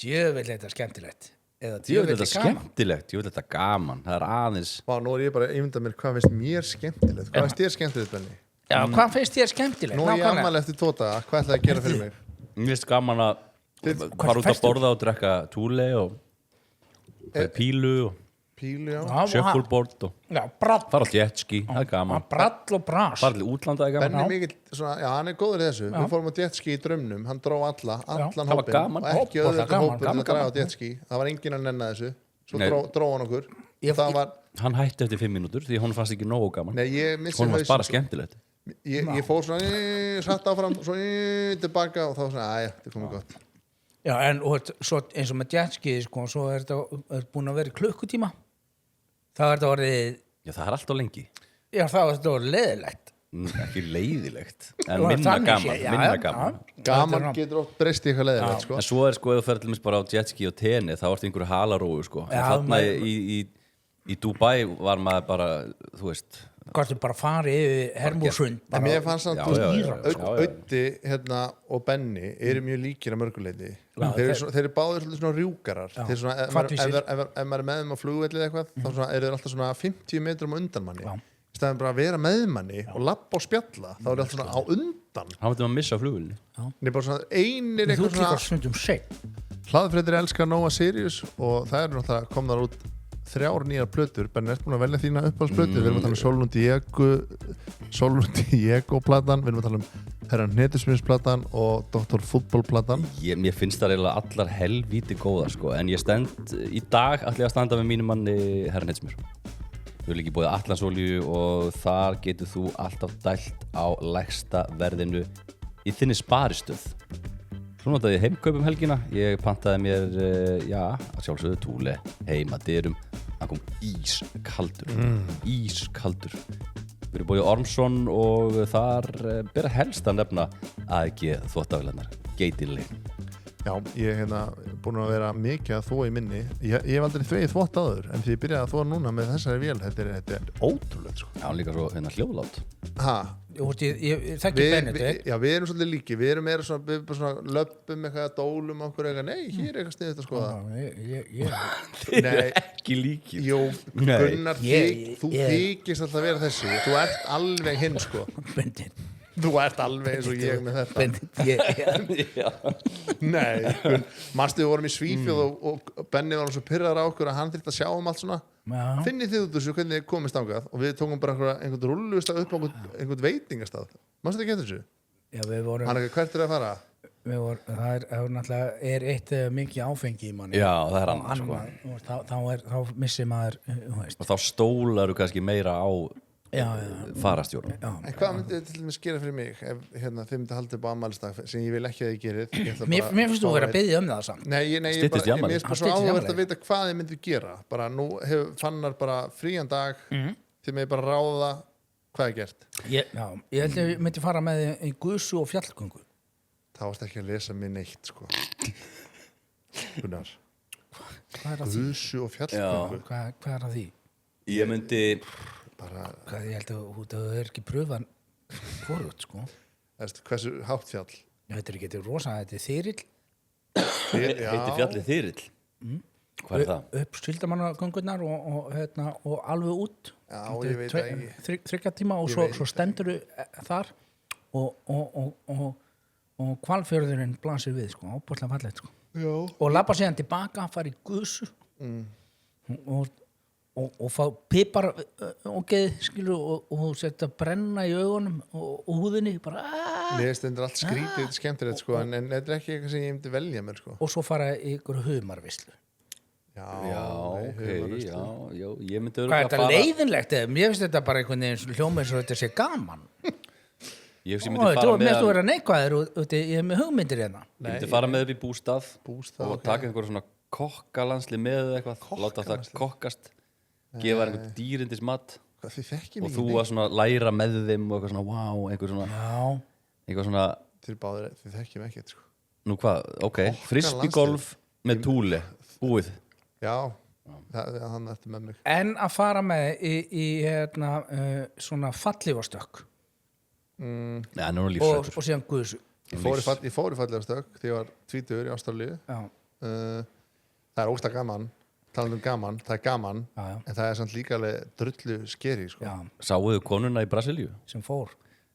djöfulli þetta er skemmtilegt eða Ég vil djöfulli þetta gaman skemmtilegt, ég vil þetta gaman. Það er aðeins Vá, nú er ég bara að ímynda mér hvað finnst mér skemmtilegt Hvað finnst þér skemmtilegt, Benni? Já, hvað finnst þér skemmtilegt? Nú er ég Nákvæmlega. ammæli eftir 2 daga, hvað ætlaði að gera fyrir mig? Mér finnst gaman að fara út að festum? borða og drekka túle og pílu og Pílu, já Já, shuffleboard og Já, brall fara á jetski, það er gaman. brall og bras Fara til útlanda er gaman. Benni mikill, svona, já, hann er góður í þessu Við fórum á jetski í draumnum, hann dró allan það var hópinn gaman. og ekki Hóp, öðvöldu gaman, hópur til gaman, að draga á gaman. jetski Það var enginn að nenna þessu Svo Nei. dró hann okkur Ég- og það var, Hann hætti eftir 5 mínútur því hún fannst ekki nógu gaman. nei, ég missi Hún fannst bara hausinn, skemmtilegt. ég fór svona satt áfram, svo tilbaka og þá svona, aðja, þetta er komið gott Já, en og, svo, eins og með jetski sko, svo er þetta búin að vera í klukkutíma þá er þetta orðið Já, það er alltaf lengi. já, þá er þetta orðið leðilegt Ekki leiðilegt, en Og minna þannig gaman. sé- já, Minna já, gaman. já. Gaman Þetta er getur oft breyst í eitthvað leiðilegt, sko En svo er sko, ef þú ferð til dæmis bara á jetski og tenni, þá ertu einhverju halaróu, sko. En Já, þarna í Dubai var maður bara, þú veist, Hvort bara farið yfir Hermúsund En mér fannst samt, Já, þú já, veist, já, já, já. Öddi hérna, og Benni eru mjög líkir að mörguleiti Já, þeir eru báðir svolítið svona rjúkarar þeir svona, ef Hvatvísir. maður er með þeim á flugvelli eða eitthvað þá svona, eru þeir alltaf svona 50 metrum á undan manni Já. í staðin bara að vera með manni og lappa og spjalla þá eru alltaf svona á undan hann veitum að missa flugulni. Nei, bara svona einir Þú eitthvað klíkar svona stundum seg hlaðfréttir elskar Nóa Sirius og það eru náttúrulega komnar út 3 nýjar plötur, Benni, ert búin að velja þína uppáhaldsplötur við erum að tala um Solund Diego platan, við erum að tala um Herran Hnetusmiðsplatan og Dr. Fútból platan Mér finnst það eiginlega allar helvíti góðar, sko. En ég stend, í dag ætla ég að standa með mínum manni Herran Hnetusmjör. Við erum líka búið Atlansolíu og þar getur þú alltaf dælt á lægsta verðinu í þinni sparistöð. Svo notaði ég heimkaupum helgina. Ég pantaði mér, að sjálfsögðu túle heima dyrum. Hann kom ískaldur. Ískaldur. Við erum búið í Ormsson og þar ber helst að nefna AEG þvottavélarnar. Geitinlegin. Já, ég hef búin að vera mikið að þvó í minni ég hef aldrei þvegið þvott áður en því ég byrjaði að þvó núna með þessari vél þetta er ótrúlegt, sko Já, líka svo hljóðlátt. Ha, Ég þekki Benedikt við erum svolítið líki við erum meira svona, við bara svona löppum eitthvað, dólum okkur eitthvað, nei, hér er eitthvað sniðut að skoða Nei, Ekki líkir. jú, Nei. Gunnar, þú ég- þykist alltaf að vera þessi þú ert alveg hinn, sko Benedikt þú ert alveg eins og ég með þetta Benedikt Nei, manstu við vorum í Svíþjóð og Benni var svo pyrraður á okkur að hann þyrfti að sjá allt svona Já. finnið þið út þessu hvernig þið komist ángað og við tókum bara einhvern rullustaf upp á einhvern veitingastað manstu þið ekki eftir þessu? Já, við vorum Hann er ekki hvert er að fara? það er náttúrulega eitt mikið áfengi í manni Já, það er Og annað, sko. þá missir maður þú veist. Og þá stólar þú kannski meira á farastjórum. En hvað myndið til dæmis gera fyrir mig ef þið myndið halda upp á afmælisdag sem ég vil ekki að þið gerið? Mér finnst þú vera að biðja það samt. Nei, ég Styttist í mér afmælið. finnst bara svo áhugavert að vita hvað þið myndið gera. Bara nú fannar bara frían dag, þið með bara ráða hvað er gert. Ég held að ég myndi fara með í gusu og fjallgöngu. Það varst ekki að lesa mig neitt, sko. Gunnar. Hvað er að því? Gusu og fjallgöngu. Hvað er að því? Ég myndi Bara, Ég held að þú er ekki pröfan hvorut, sko. hversu hátt fjall? Þetta er ekki rosa, þetta er þyrill. heitir fjallið Þyrill. Hvað er það? Upp Síldarmannagöngurnar og alveg út. Já, ég veit ekki. 3 tíma og svo stendur þar og Hvalfjörðurinn blasir við, sko, ábúrslega fallegt, sko. Já. Og labba síðan tilbaka, fara í gusu og fá pipar skilur, og setja brenna í augunum og húðinni bara Leðist undir allt skrítið, skemmtilegt, sko, en þetta er ekki eitthvað sem ég myndi velja mér, sko. og svo fara í ykkur humarvislu. Já, nei, ok, humarveislu. já, ég myndi Hvað er örugglega þetta leiðinlegt? Mér finnst þetta bara einhvern veginn hljóma eins og þetta sé gaman. Ég Þú myndi fara mér með þú vera neikvæður úti, ég er með hugmyndir hérna. Ég myndi fara með upp í bústað Bústað, og ok. taka einhver svona kokkalansli með eða eitthvað, láta það kokkast, gefa þér einhvern dýrindis mat Hvað, þið þekkið og mig þú að svona læra með þeim og eitthvað svona, wow, einhver svona, Þið báðir, þið þekkið mig ekkert, sko. nú hvað, ok, frisbeegolf með túli, búið. Já, þannig ertu með mig. En að fara með í svona fallífastökk Nei, hann er nú lífsættur. og síðan guðsu. Ég fór í fallega stökk þegar ég var 20 í Ástralíu. Já, Það er ógsta gaman, talandi gaman, það er gaman, Já. en það er samt líka alveg drullu skeri, sko. já, Sáuðu konuna í Brasilíu? sem fór.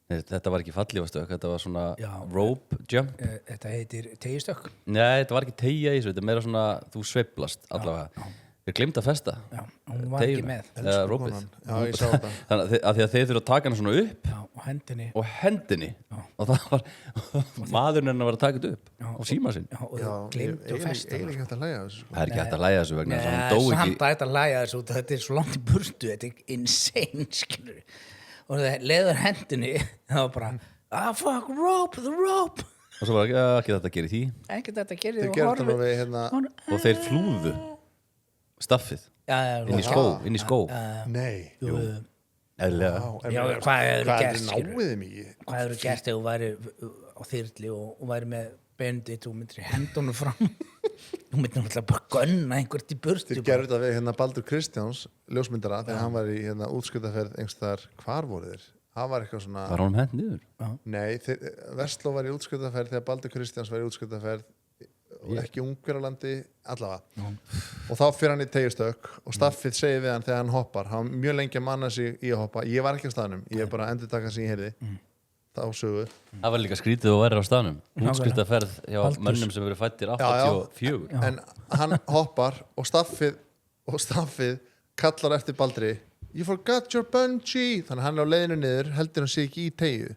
Nei, þetta var ekki fallífastökk, þetta var svona Já. rope jump. Þetta heitir tegistökk. Nei, þetta var ekki teygja í þessu, þetta er meira svona, þú sveiflast allavega. Við glemt að festa. Já, hún var ekki með. Eða rópið. Konan. Já, ég sá þetta. Þannig að því að þeir þurfa að taka hana svona upp Já, og hendinni. og hendinni og það var maðurinn hennar var að taka þetta upp á síma sinn. Já, og Já, þú glemt að festa. Ég er ekki hægt að læga þessu, sko. Það er ekki hægt að læga þessu vegna þess að hann dó Samt ekki. að þetta læga þessu út, þetta er svo langt í burtu, þetta er insane, skilur. Og það leður hendinni, það var bara, fuck, rope, the rope. Og svo var ekki þetta að gera í því Ekkert þetta gerir Þið gerðu það við hérna, og þeir flúðu staffið inn í skó. nei. Jú. Eðlilega. Já, hvað hefur Hvað gert, er skilur? náðið mikið? Hvað hefur gert ef þú væri á þyrli og væri með bendit og myndir í hendunum fram? Þú myndir náttúrulega bara gunna einhvert í burtu. Þið gerðu þetta við hérna Baldur Kristjáns, ljósmyndara, þegar hann var í hérna útskrittaferð einhverstaðar, hvar voru þeir? Það var eitthvað svona, Var honum hent niður? nei, Vestló var í útskrittaferð þegar Baldur Kristjáns var í útskrittaferð og ekki Ungverjalandi, allavega. Og þá fyrir hann í teygjustökk og staffið segir við hann þegar hann hoppar, hann var mjög lengi að manna sig í að hoppa, ég var ekki á staðnum, ég er bara að endurtaka sem ég heyrði, þá sögu. Það var líka skrítið og verið á staðnum. Nákvæmlega. Útskriftaferð hjá Baldurs. mönnum sem verið fættir Já, já. 84. En hann hoppar og staffið kallar eftir Baldri, you forgot your bungee, þannig að hann er á leiðinu niður, heldur hann sig ekki í teygju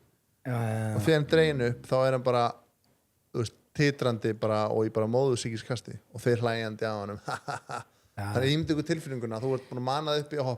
og þegar hann dregin upp þá er hann bara, þú veist, titrandi bara og í bara móðu síkiskasti og þeir hlægjandi á hann þannig að ég myndi ykkur tilfinninguna, þú ert búin að manað upp í að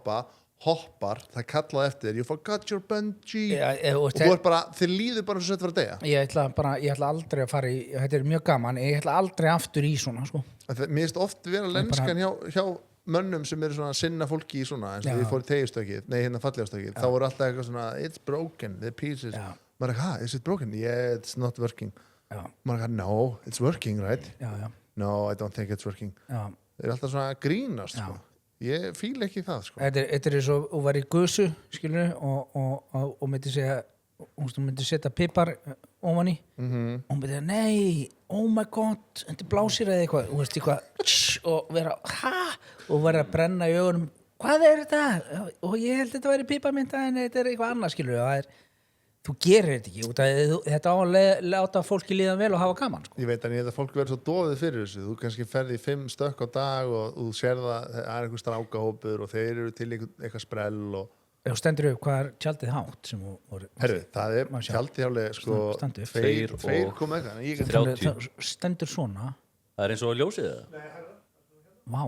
hoppar, það kallaði eftir þér, you forgot your bungee og þú ert bara, þið líður bara svo að þetta var að deyja. Ég ætla aldrei að fara í, þetta er mjög gaman, ég ætla aldrei aftur í svona, sko. Mér finnst oft vera lenskan hjá mönnum sem eru svona að sinna fólki í svona eins og við fórum í teygjustökkið, nei hérna fallegastökkið, þá voru alltaf eitthvað svona it's broken, the pieces, maður er eitthvað, is it broken? Yeah, it's not working. Maður er eitthvað, no, it's working, right? No, I don't think it's working. Þeir eru alltaf svona að grínast, sko. Ég fíla ekki það, sko. Þetta er eins og var í gusu, skilur, og myndi segja, hún myndi setja pipar ofan í og hún myndi segja, nei, oh my god, þetta blásir eða eitthvað, og veist eitthvað og vera, og vera að brenna í augunum, hvað er þetta? Og ég held þetta væri pipamynda en þetta er eitthvað annað, skilur, það er þú gerir þetta ekki, út að þetta á að láta fólki líða vel og hafa gaman, sko. Ég veit að fólk verður svo dofið fyrir þessu, þú kannski ferði í 5 stökk á dag og þú sér það er einhver strákahópur og þeir eru til eitthvað sprell og Ef þú stendur upp, hvað er tjaldið hátt sem voru? herru, það er tjaldið hjálega, sko, Standu upp. tveir kom eitthvað, en ég 30. Það stendur svona, Það er eins og ljósið það. vá.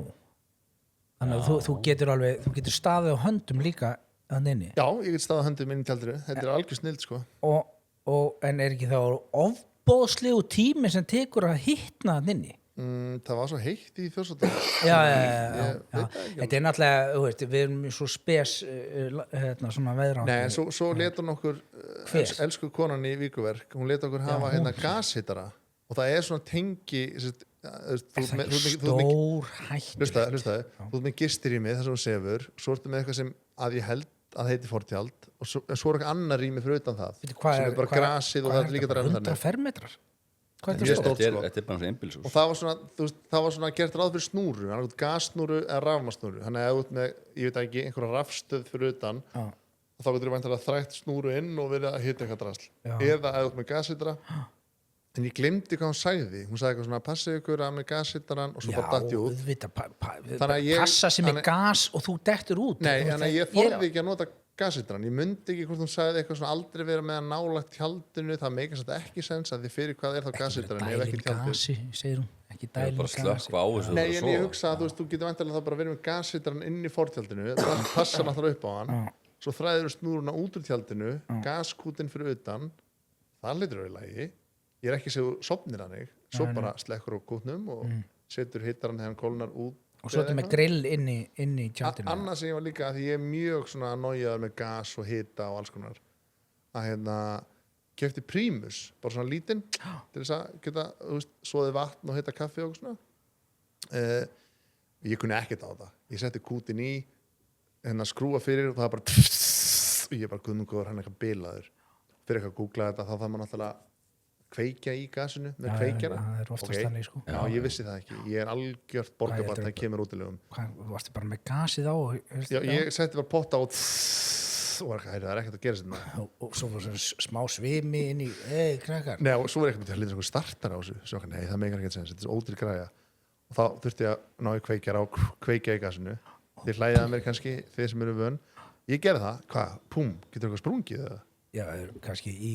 Þannig að þú getur alveg, þú getur staðið á höndum líka þannig inni Já, ég get staðað höndum inn í tjaldinu. Þetta er algjör snild, sko. en er ekki þá ofbóðslegu tími sem tekur að hittna þannig inni Það var svo heitt í Þjórsárdal. já. Ég veit það ekki Þetta er náttúrulega, þú veist, við erum svo spes svona veðrán Nei, en svo let hún okkur Hver? elsku konan í Víkuverk, hún let okkur hafa hérna gashittara og það er svona tengi stór hættur hlustaðu, þú ert með gistirými þar sem hún sefur, svo ertu með eitthvað sem að ég held að heiti fortjald og svo er eitthvað annar rými fyrir utan það sem er bara grasið og það er líka bara dræðum 100 fermetrar hvað er Mjög þetta stórt, stórt? sko. Þetta er bara svona einbýlishús. og það var svona, þú veist, það var svona gert ráð fyrir snúru, hann er gassnúru eða rafmasnúru, hann er út með, ég veit ekki, einhverja rafstöð fyrir utan Já. og þá getur við væntanlega þrætt snúru inn og verið að hita eitthvað drasl Já. eða út með gashittara en ég glemdi hvað hún sagði eitthvað svona, passið ykkur að með gashittaran og svo bara datt ég út auðvitað, Þannig að ég- passa sem er þannig- gas og þú dettur út Nei, Þú þannig að veist, ég þorði ekki að nota gashittaran, ég myndi ekki hvort hún sagði eitthvað svona aldrei vera með að nálægt tjaldinu, það meikar þetta ekki sens að því fyrir hvað er þá gashittaran ef ekki dælin tjaldið. gasi, segir hún ekki Það er dælin bara gasi slökkva á þessu Nei, og en svo. ég hugsa að þú veist, þú getur vantilega þá bara verið með gashittaran inn í fortjaldinu, það passa náttúrulega upp á hann, svo þræður snúruna út úr tjaldinu, gaskútin fyrir utan, það litur í lagi, ég er ekki sér sopnir hann svo bara slekkur á kútnum og setur hittaran þegar hann kólnar út og svo þetta með grill inn í tjaldinu annars sem ég var líka að því ég er mjög svona nájaður með gas og hita og alls konar að hérna kefti prímus, bara svona lítinn til þess að geta, þú veist, soðið vatn og hita kaffi og svona ég kunni ekkert á það ég setti kútin í hérna skrúa fyrir og það bara og ég bara guðmungur hann eitthvað bilaður fyrir eitthvað að googla þetta þá þarf maður náttúrulega kveikja í gasinu með kveikjara það er oftast Ok. þannig sko Já, ég vissi það ekki, ég er algjört borgarbart Hvað það kemur útilegum hvað, varstu bara með gasið á Já, ég setti bara potta og var eitthvað, það er ekkert að gera þetta og svo var svona smá svimi inn í krakkar Nei, og svo er eitthvað til að lítið startar á þessu svo, nei, það meikar ekkert sens, þetta er svo ódýr græja og þá þurfti ég að ná í kveikjar á kveikja í gasinu, þið hlæðið að mér kannski þeir sem eru vön, ég gerði það hvað, púm, getur eitthvað sprungið eða? já, kannski í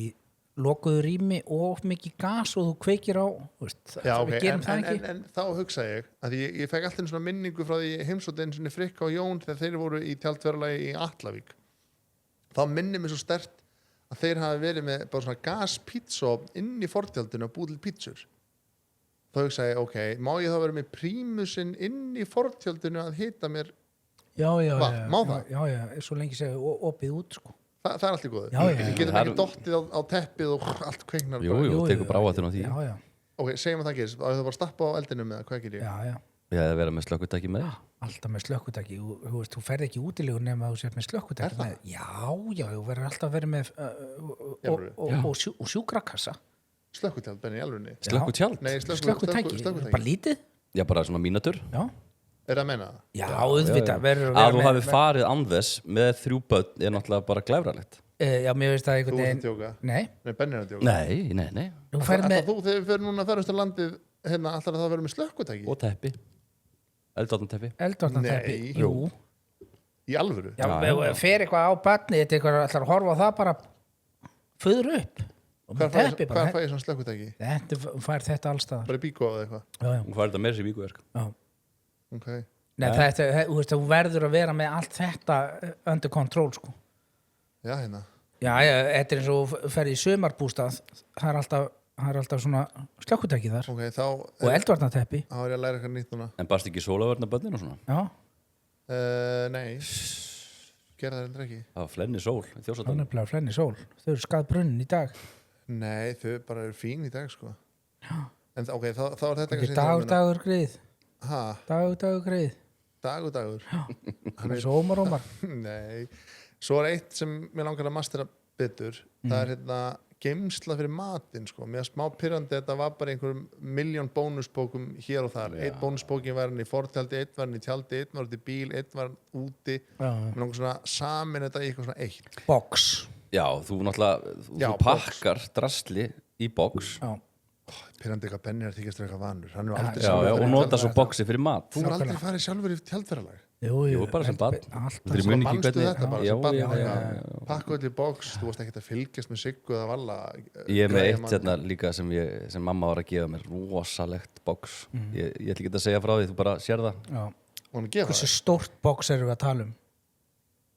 lokuðu rými og mikið gas og þú kveikir á veist, Já, ok, við gerum það ekki en þá hugsa ég að ég fekk alltaf svona minningu frá því heimsóttin svona Frikka og Jón þegar þeir voru í tjaldverulagi í Atlavík þá minnir mér svo sterkt að þeir hafi verið með bara svona gaspizza inn í fortjaldinu og búið til pítsur þá hugsa ég, ok, má ég þá vera með prímusinn inn í fortjaldinu að hita mér já, má það? já, svo lengi segja opið út sko það er allt í góðu Já, já, ég getum Það ekki dottið á teppið og allt kveiknar Jú, bara. jú, tekur bara áhættuna á því. já, ok, segjum að það gerist, að það bara stappa á eldinu með hvað gerir ég? já Já, það vera með slökkutæki með þér. alltaf með slökkutæki þú ferð ekki útilegur nema að þú sér með slökkutæki Er það? með. Já, þú verður alltaf að vera með alvöru? og sjúkrakassa Slökkutjald, Benni, í alvörunni Slökkutjald? Nei, slökkutæki, bara lítið Já, bara svona mínatur. já, Er það að menna það? já, auðvitað verður Að þú hafi farið án þess með 3 börn er náttúrulega bara glæfralegt. já, mér veist það Þú einhvern ert að veginn djóka nei, Nei, Benni er að djóka Nei. þú ferð Ætlar með þú, þegar við fyrir núna að ferðast á landið hérna, ætlar það að vera með slökkutæki? Og teppi. Eldvarnarteppi. eldvarnarteppi Nei. jú, Í alvöru? já, Já. fer eitthvað á barni þetta eitthvað ætlar að horfa á það bara föður upp og Hvar með fæ teppi ég bara svona slökkutæki? þetta fær þetta allstaðar Bara í bíkó eða eitthvað? já, Hún farið þetta með sér víkuverk. já Ok. Nei, þú veist, þú verður að vera með allt þetta under control, sko. Já, hérna. Já, þetta er eins og þú ferð í sumarbústað, það er alltaf svona slökkutæki þar Ok, þá og eldvarnateppi. þá er ég að læra eitthvað nýtt núna. En barst ekki sólavörnabönnin og svona? Já, Nei. Gerða það endur ekki? Það var flenni sól í það er Þjórsárdal. nefnilega flenni sól. Þau eru skað brunnin í dag. Nei, þau bara eru fín í dag, sko. En ok, þá er þetta Þetta kannski er dagur greið. Ha, Dagur greið. dagur. Það er svo ómar. Nei. Svo er eitt sem mér langar að mastera betur. Það er hérna geimsla fyrir matinn, sko. Mér er smá pirrandi þetta var bara einhverjum milljón bónusbókum hér og þar. Eitt bónusbókin var hann í fortjaldi, eitt var hann í tjaldi, eitt var hann í bíl, eitt var hann úti. Mér langar svona samin þetta í eitthvað svona eitt. Box. Já, þú náttúrulega, Já, þú pakkar drasli í box. Já. Pirrandi eitthvað Benni er þykjast eitthvað vanur. Hann er aldrei Já, sjálfur og farið í nota tjaldferðalag. svo boxi fyrir mat. Þú er aldrei farið sjálfur í tjaldferðalag. Jú, bara sem barn. Alltaf. Þeir muni ekki Manstu hvernig- þetta bara Já, sem barn? já. Pakka öll í box, þú varst ekkert að fylgjast með Siggu eða Valla. Ég er með Græja eitt mat. hérna líka sem mamma var að gefa mér, rosalegt box. Ég ætla ekki að segja frá því, þú bara sér það. Já. Og hann gefa Hversu það. stórt box erum við að tala um?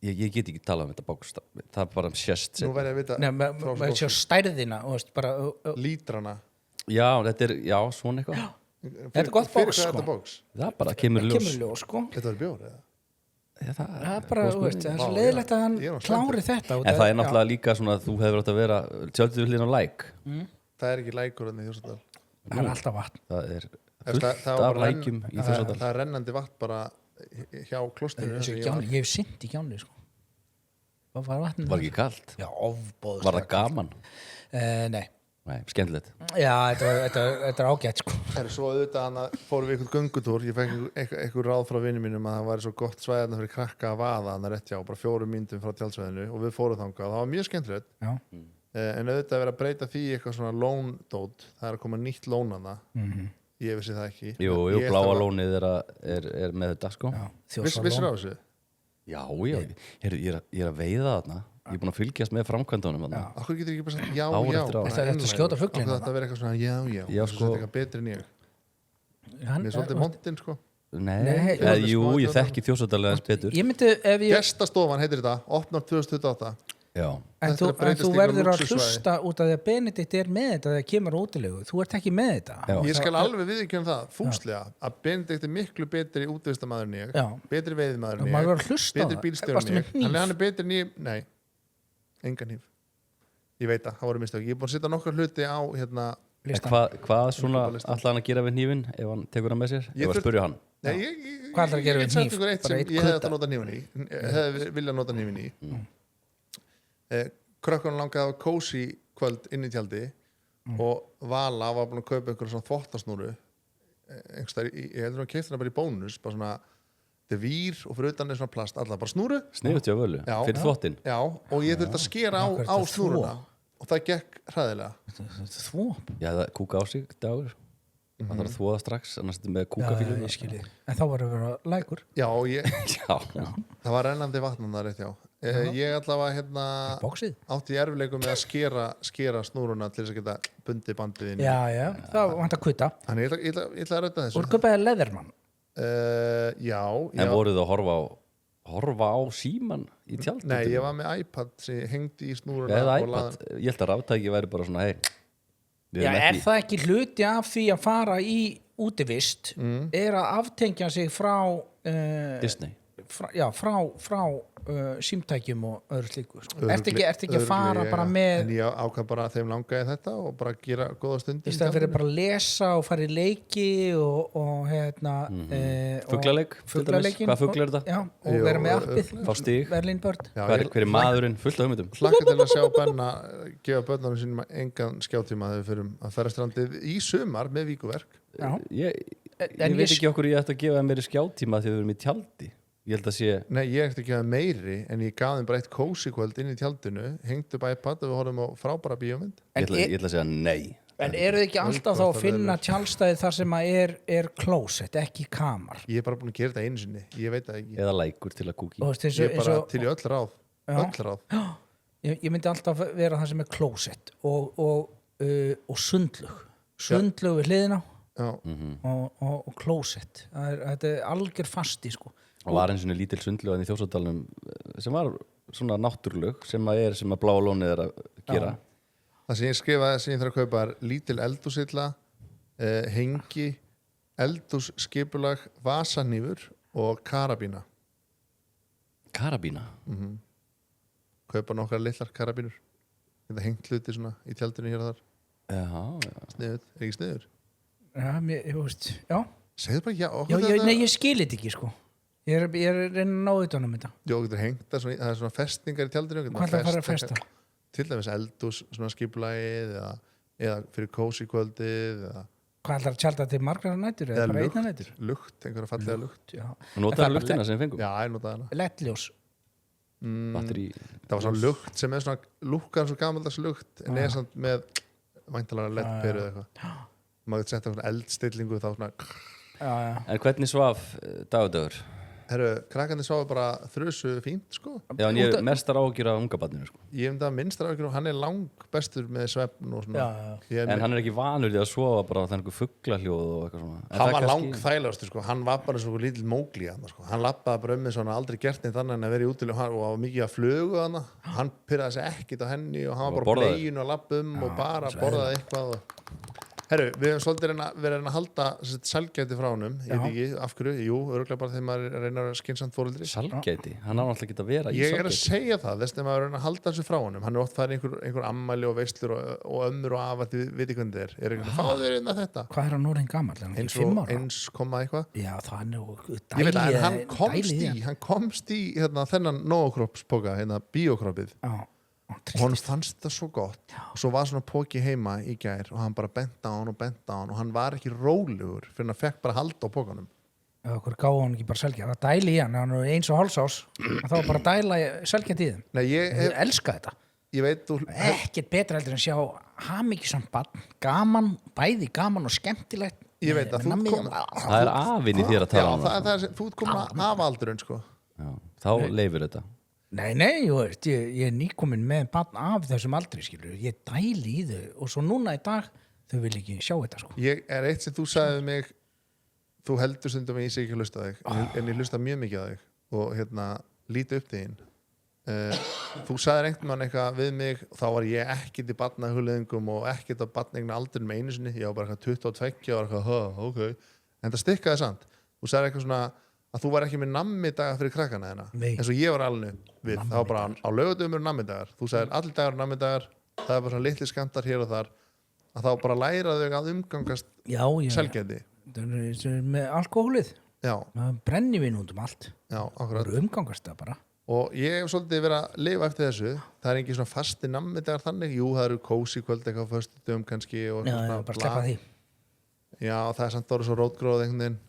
ég get ekki talað um þetta bóks, það er bara sérst Nú verð ég að vita Nei, frá með sjá stærðina og veist, bara, lítrana. já, þetta er, já, svona eitthvað Þetta er gott Fyrir bóks, hvað er sko. þetta bóks? það bara kemur í ljós kemur ljós sko. Þetta var bjór, eða? Það er bara, þú veist, það er Vá, svo leiðilegt að hann ég var klári þetta en það er náttúrulega líka svona að þú hefur átt að vera tjaldið við hlýðin á læk Það er ekki lækur enn í Þjórsárdal. það er alltaf vatn það er Það fullt var af bara lækjum í Þjórsárdal það er rennandi vatn bara hjá klostinu. ég hef synt í Gjánni sko. Hvað var vatnið? var ekki kalt, Já, ofbóðslega var það gaman Nei, skemmtilegt já, þetta er ágætt sko. Það er svo auðvitað hann að fórum við einhvern göngutúr. Ég fekk eitthvað ráð frá vinnum mínum að það væri svo gott svæðarna fyrir krakka að vaða hann rétt hjá, bara 4 mínútum frá tjaldsvæðinu og við fórum þangað og það var mjög skemmtilegt. Já, En auðvitað að vera að breyta því í eitthvað svona lóndót, það er að koma nýtt lón hana. Ég vissi það ekki. jú, Ég bláa þarf að- lónið er með þetta sko já, Vissir Þjórsárlón. á þessu? já, heyrðu, ég er að veiða þarna ég er búin að fylgjast með framkvæmdunum þarna. Akkur getur ekki bara sagt já, Ár já. eftir ár. Þetta er eftir að skjóta fuglinn Akkur þetta að vera eitthvað svona já, já. Já, Og svo sko. þetta eitthvað betri en ég. Hann- Mér er svolítið montinn, sko. nei, Nei, jú, ég þekki Þjórsárdal aðeins betur Ég myndi ef ég Gestastofan heitir þetta, opnar 2028. já, En Þetta þú, er að breytast í verður eitthvað að lúxusvæði. hlusta út af því að Benedikt er með þetta þegar kemur á útilegu. Þú ert ekki með þetta. Já. Ég skal alveg viðurkenna það, fúslega, að Benedikt er miklu betri útvistamæður en ég, Já. betri veiðmaður en Já, maður ég, verður að hlusta á betri það. bílstjóri Varstu en með ég. hníf? Hann er betri en ég, nei, engan hníf. Ég veit það voru mistök. Ég er búin að setja nokkar hluti á hérna, en hvað svona ætla hann að gera við hnífinn ef hann tekur hann með sér? Ég var að spurja hann nei, Hvað ætlarðu að gera við get sagt hníf? ykkur eitt Bara sem einn ég hefði átt kudda? að nota hnífinn í, hefði viljað nota hnífinn í. Krökkunum langaði að kósi kvöld inn í tjaldi og Vala var búin að kaupa einhverja svona þvottasnúru einhverstaðar, ég heldur að keypti hana bara í bónus, bara svona þetta er vír og fyrir utan er svona plast, alla bara snúru. sniðut hjá völu, Já. fyrir þvottinn Já, og ég þurfti að skera á, Akkurat á að snúruna og það gekk hræðilega. Þvó. já, það kúka á sig dagur það þarf að þvoða strax, annars er þetta með kúkafílu Ég skilji. En þá verður að vera lækur. Já, og ég, já, það var rennandi vatnan það rétt já. Ég allavega hérna Bóksið. átti í erfileikum með að skera snúruna til þess að geta bundið bandið inn. Já, það vant að kvita. Þannig ég ætla að rætta Þú þessu. ert köpaðið leðermann. Já, en voruð það að horfa á síman í tjald Nei, ég var með iPad sem ég hengdi í snúruna eða og iPad, ég held að ráftæki væri bara svona hei, við Já, erum er ekki það ekki hluti af því að fara í útivist er að aftengja sig frá Disney frá símtækjum og öðru slíku sko. Ertu ekki að fara bara með En ég ákvað bara að þeim langaði þetta og bara gera góða stund í stæðan fyrir bara að lesa og fara í leiki og hérna Fuglaleik, til dæmis. fuglaleikin Hvaða fugl er þetta? Já, og Jú, vera með appið fá stig. Berlín Börn Já, hver er maðurinn, fullt af hugmyndum Hlakka til að sjá Benna gefa börnunum sínum engan skjátíma þegar við fyrir að ferra strandið í sumar með víkuverk. Já. ég veit ekki okkur ég ætti að gefa mér skjátíma þegar við erum í tjaldi ég held að sé Nei, ég ætti ekki að meiri en ég gaf þeim bara eitt kósi kvöld inn í tjaldinu, hengdi upp iPad og við horfum á frábæra bíómynd. ég ætla að segja nei En eru þið ekki alltaf þá að finna tjálstæði þar sem að er klósett, ekki kamar? Ég er bara búin að gera þetta einu sinni, ég veit það ekki. eða lækur til að kúki Og þú veist, Ég er bara eins og- til í öll ráð. Já. Öll ráð. ég myndi alltaf vera það sem er klósett og sundlug við hliðina Já. og klósett þetta er algjör fasti sko. og var eins og lítil sundlu í Þjórsárdalnum sem var svona náttúrlög sem að bláa lónið er að gera Það sem ég skrifaði sem ég þarf að kaupa er lítil eldúsilla, hengi, eldússkipulag, vasanýfur og karabína. karabína Kaupa nokkar litlar karabínur. Þetta hengt hluti svona í tjaldinu hér og þar. já. Sniður, er ekki sniður? Já, Segðu bara já. nei, ég skil þetta ekki sko. Ég er að reyna að ná þetta um þetta. Jó, þetta er hengt, það er svona festingar í tjaldinu. Hvað er það að fara að festa? Til dæmis eldús, svona skipulagið eða fyrir kósi kvöldið Hvað ætlar að tjálta til margra nætur eða bara einna nætur? lukt, einhverja fallega lukt. Já. og notaði luktina sem við fengum Já, ég notaði hana. Lettljós. batteri Það var svona lukt sem er svona lúkkan svo gamaldags lukt en er samt með væntalega lettperu eða eitthvað. Maður getur sett á svona eldstillingu þá svona Já. en hvernig svaf Dagur? Herru, krakkandi sváðu bara þrjusu fínt sko. Já, en ég mestar ágjur af unga barninu sko. Ég hef það minnstar áhyggjur og hann lang bestur með svefn og svona. En hann er ekki vanur því að sofa bara þannig einhver fuglahljóð og eitthvað svona. Hann var lang þægilegastur sko. Hann var bara svo lítill mógli hann sko. Hann lappaði bara með svona aldrei gert neitt annað en að vera í útileg og var mikið að flugu hann pyrraði sig ekkit á henni og hann var bara blegin og lappum og bara borðaði eitthvað og... Herru, við hefum svolítið verið að halda sælgæti frá honum, ég veit ekki af hverju, jú, örgulega bara þegar maður reynar að skynsamt fóreldri. Sælgæti? Hann á alltaf ekki að vera í Ég sælgæti. að segja það, þess að maður reynar að halda þessu frá honum. Hann oft farið einhver ammæli og veislur og ömmur og afa, þið viti hvernig þið er einhvern fáður inn að þetta. Hvað hann orðin gamall? Eins og 1 koma eitthvað. Já, það er nú Ég veit að hann komst í þennan nógokroppspoka, bíokroppið. Og hann fannst það svo gott og svo var svona póki heima í gær og hann bara bent á hann og hann var ekki rólegur fyrir hann fekk bara halda á pókanum. Okkur gáði hann ekki bara selgja, það dæli í hann er 1,5 árs, þá var bara að dæla selgja í þeim. Nei, ég elska þetta. Ég veit ekkert betra heldur en sjá hamingjusamt barn, gaman, bæði gaman og skemmtilegt. Ég veit að það er afinn í þér að tala um þú ert komin af aldurinn sko. Já, þá leifir þetta. Nei, ég er nýkomin með barn af þessum aldri, skilur. Ég dæli í þau og svo núna í dag þau vil ekki sjá þetta, sko. Ég er eitt sem þú sagði við mig, þú heldur stundum að ég sé ekki að hlusta þig, en ég hlusta mjög mikið á þig og líti upp þín. Þú sagðir einhvern mann eitthvað við mig, þá var ég ekkert í barnahugleiðingum og ekkert á barnegna aldurinn með einu sinni, ég var bara 22 og ok, en það stikkaði samt. Þú sagðir eitthvað svona að þú var ekki með nammidaga fyrir krakkana þeirna eins og ég var alveg við, það var bara á laugardögum eru nammidagar, þú sagðir allir dagar nammidagar, það er bara svona litli skamtar hér og þar, að þá bara læra þau að umgangast selgæti. Það er með alkohólið, brenni við út allt. Já, akkurat. Umgangast það bara. Og ég hef svolítið verið að lifa eftir þessu, það er ekki svona fasti nammidagar þannig, jú það eru kósi kvöld eitthvað á föstudögum kannski og bara sleppa því. Já, það er samt orðið svo rótgróð einhvern veginn.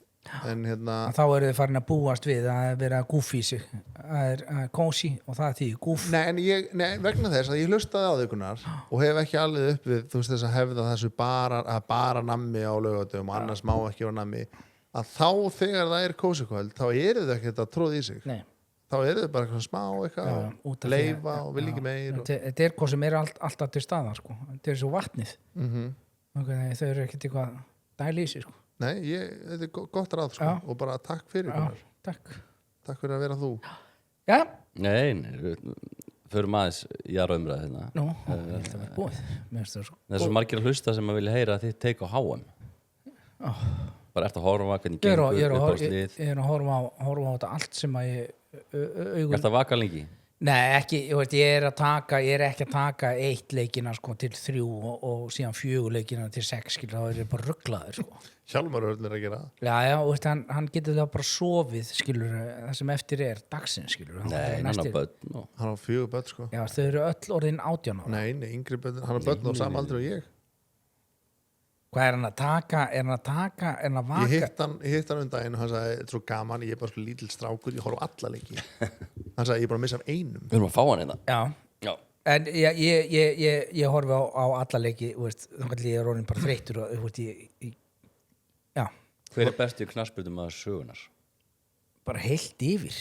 En þá eru þið farin að búast við að vera gúfi í sig, það er kósi og það er því gúf. Nei, vegna þess að ég hlustaði á þaukunar og hef ekki alveg upp við þess að hefða þessu bara nammi á laugardögum og annars má ekki vera nammi, að þá þegar það er kósikvöld þá eru þau ekkert að tróða í sig. Nei. Þá eru þau bara eitthvað smá leifa og vil ekki meir. Þetta er hvað sem er alltaf til staðar, sko. Þetta er svo vatnið. Þau eru ekkert eitthvað dæli í sig, sko. Nei, þetta er gott ráð sko, og bara takk fyrir takk fyrir að vera þú. Já. Nei, förum aðeins í aðra umræði hérna. Nú, þetta var búið. Það er svo margir að hlusta sem að vilja heyra að þið teika á HM. Bara eftir að horfa hvernig gengur upp á slið. Ég er að horfa á þetta allt sem að ég Ertu að vaka lengi? Nei, ekki, ég er ekki að taka 1 leikina sko, til 3 og síðan 4 leikina til 6, skilur, þá er ég bara rugglaður sko. Hjálmar Örn er að gera Já, hann getur það bara sofið, skilur, það sem eftir er dagsins, skilur. Nei, hann á börn Hann á 4 börn, sko. Já, þau eru öll orðin 18 ára. Nei, yngri börn, hann á börn á sama aldri og ég. Hvað er hann að taka? Er hann að vaka? Ég hitt hann um daginn og hann sagði, þetta er svo gaman, ég er bara svo lítill strákur, ég horf á alla leiki. Hann sagði, ég er bara að missa af einum. Við erum að fá hann hérna. Já. En ég horfi á alla leiki, þá ég er orðin bara þreyttur og já. Hver er besti knattspyrnum að sögunar? Bara heilt yfir.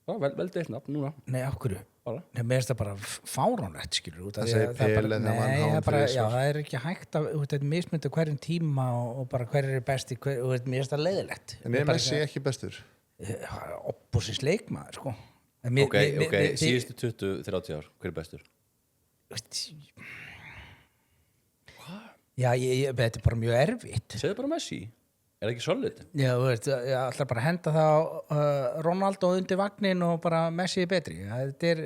Já, veldu eitt nafn núna. Nei, af hverju? Nei, mér finnst það bara fáránlegt, skilur. Það segir Pele þegar mann háum fyrir svo. Já, það er ekki hægt að, þetta mismynda hverjum tíma og bara hver er besti, mér finnst það leiðilegt. En er Messi ekki bestur? Opposins leikmaður, sko. Ok, síðustu 20-30 ár, hver er bestur? Já, þetta er bara mjög erfitt. Segðu bara Messi. Er það ekki solid? Já, ég ætla bara að henda það á Ronaldo undir vagnin og bara Messi er betri. Þetta er